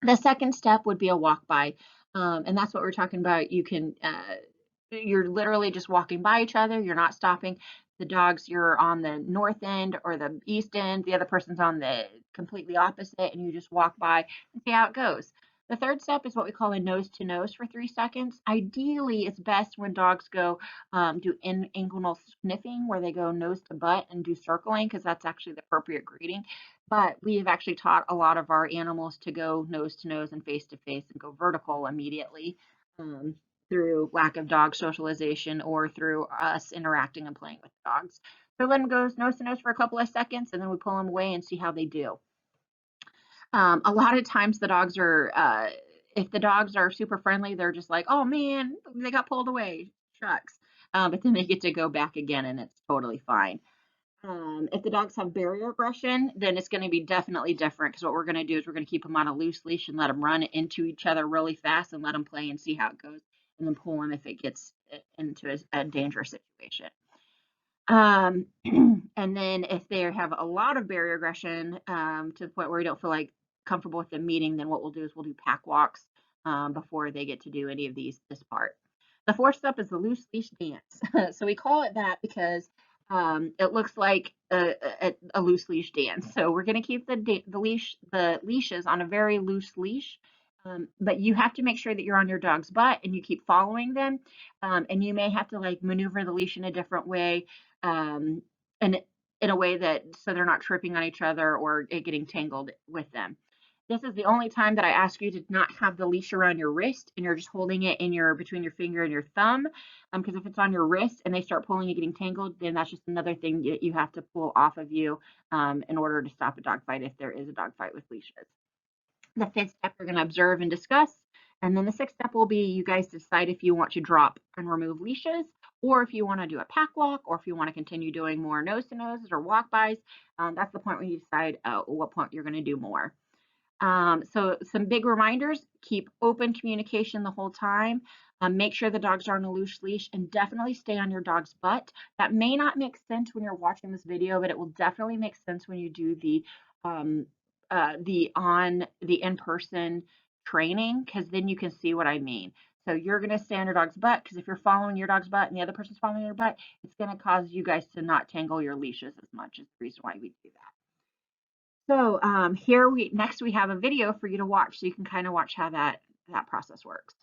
The second step would be a walk by, and that's what we're talking about. You're literally just walking by each other. You're not stopping. The dogs, you're on the north end or the east end. The other person's on the completely opposite, and you just walk by and see how it goes. The third step is what we call a nose to nose for 3 seconds. Ideally, it's best when dogs go do inguinal sniffing, where they go nose to butt and do circling, because that's actually the appropriate greeting. But we have actually taught a lot of our animals to go nose to nose and face to face and go vertical immediately um, through lack of dog socialization or through us interacting and playing with dogs. So let them go nose to nose for a couple of seconds, and then we pull them away and see how they do. A lot of times the dogs are, if the dogs are super friendly, they're just like, oh man, they got pulled away, shucks. But then they get to go back again and it's totally fine. If the dogs have barrier aggression, then it's going to be definitely different because what we're going to do is we're going to keep them on a loose leash and let them run into each other really fast and let them play and see how it goes, and then pull them if it gets into a dangerous situation. Um, and then if they have a lot of barrier aggression, to the point where we don't feel like comfortable with them meeting, then what we'll do is we'll do pack walks before they get to do any of this part. The fourth step is the loose leash dance. So we call it that because it looks like a loose leash dance. So we're going to keep the leashes on a very loose leash. But you have to make sure that you're on your dog's butt and you keep following them. And you may have to like maneuver the leash in a different way, um, and in a way that so they're not tripping on each other or it getting tangled with them. This is the only time that I ask you to not have the leash around your wrist and you're just holding it in your between your finger and your thumb. Because if it's on your wrist and they start pulling and getting tangled, then that's just another thing that you have to pull off of you in order to stop a dog fight if there is a dog fight with leashes. The fifth step, you're going to observe and discuss. And then the sixth step will be you guys decide if you want to drop and remove leashes, or if you want to do a pack walk, or if you want to continue doing more nose to noses or walk bys. That's the point when you decide what point you're going to do more. So some big reminders, keep open communication the whole time. Make sure the dogs are on a loose leash and definitely stay on your dog's butt. That may not make sense when you're watching this video, but it will definitely make sense when you do um, the in-person training, because then you can see what I mean. So you're going to stay on your dog's butt because if you're following your dog's butt and the other person's following your butt, it's going to cause you guys to not tangle your leashes as much. Is the reason why we do that. So here we have a video for you to watch so you can kind of watch how that process works.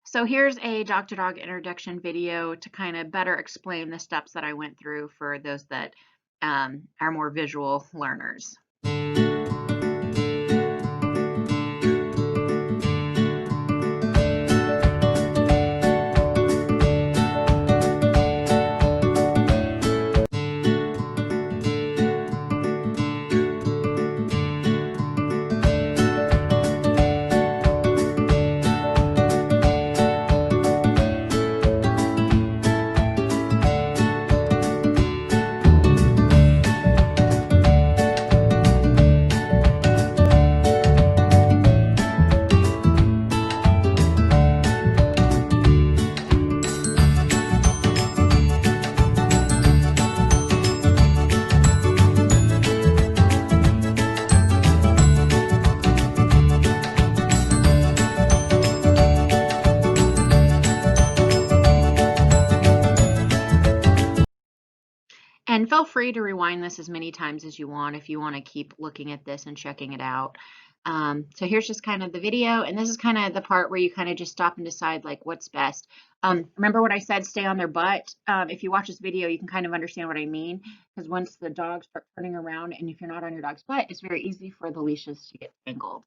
So here's a dog-to-dog introduction video to kind of better explain the steps that I went through for those that are more visual learners. And feel free to rewind this as many times as you want if you want to keep looking at this and checking it out. So here's just kind of the video, and this is kind of the part where you kind of just stop and decide like what's best. Remember what I said, stay on their butt. If you watch this video, you can kind of understand what I mean, because once the dogs start turning around and if you're not on your dog's butt, it's very easy for the leashes to get tangled.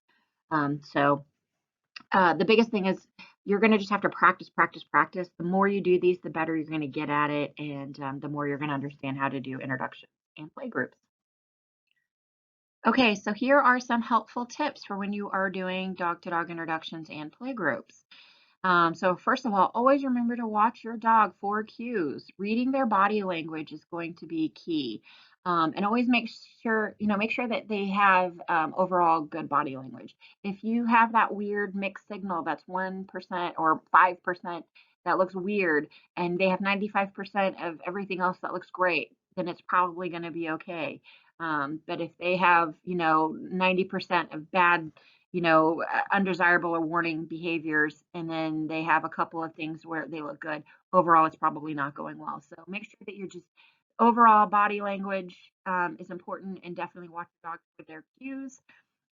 The biggest thing is you're going to just have to practice, practice, practice. The more you do these, the better you're going to get at it, and the more you're going to understand how to do introductions and play groups. Okay, so here are some helpful tips for when you are doing dog-to-dog introductions and play groups. So first of all, always remember to watch your dog for cues. Reading their body language is going to be key. And always make sure that they have overall good body language. If you have that weird mixed signal that's 1% or 5% that looks weird, and they have 95% of everything else that looks great, then it's probably going to be okay. But if they have, 90% of bad, undesirable or warning behaviors, and then they have a couple of things where they look good, overall, it's probably not going well. So make sure that you're just overall body language is important, and definitely watch your dog for their cues.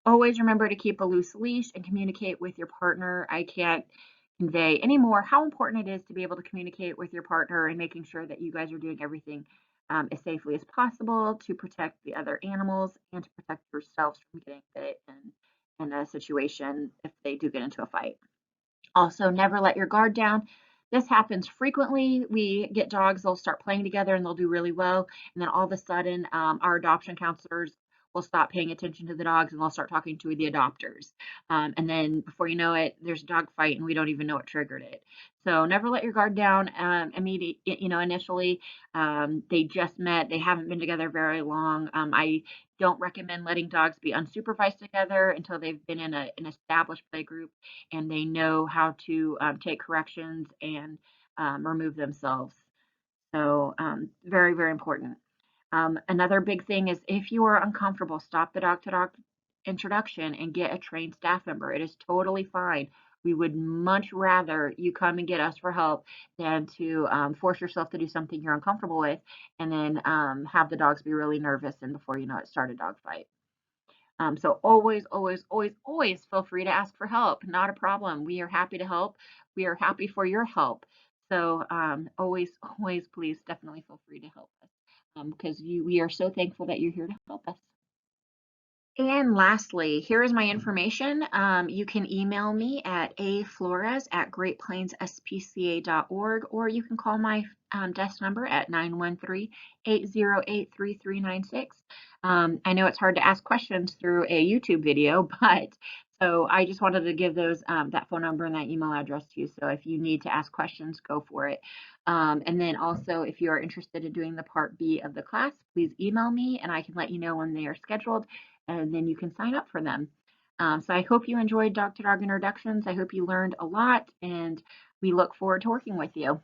Always remember to keep a loose leash and communicate with your partner. I can't convey anymore how important it is to be able to communicate with your partner and making sure that you guys are doing everything as safely as possible to protect the other animals and to protect yourselves from getting bit in a situation if they do get into a fight. Also, never let your guard down. This happens frequently. We get dogs, they'll start playing together and they'll do really well. And then all of a sudden, our adoption counselors will stop paying attention to the dogs and they'll start talking to the adopters. And then before you know it, there's a dog fight and we don't even know what triggered it. So never let your guard down immediately, initially. They just met, they haven't been together very long. I don't recommend letting dogs be unsupervised together until they've been in an established play group and they know how to take corrections and remove themselves. So very, very important. Another big thing is if you are uncomfortable, stop the dog to dog introduction and get a trained staff member. It is totally fine. We would much rather you come and get us for help than to force yourself to do something you're uncomfortable with and then have the dogs be really nervous and before you know it, start a dog fight. So always, always, always, always feel free to ask for help. Not a problem. We are happy to help. We are happy for your help. So always, always, please definitely feel free to help us because we are so thankful that you're here to help us. And lastly, here is my information. You can email me at aflores@greatplainspca.org, or you can call my desk number at 913-808-3396. I know it's hard to ask questions through a YouTube video, but so I just wanted to give those that phone number and that email address to you. So if you need to ask questions, go for it. And then also, if you are interested in doing the Part B of the class, please email me and I can let you know when they are scheduled and then you can sign up for them. So I hope you enjoyed Dog to Dog Introductions. I hope you learned a lot and we look forward to working with you.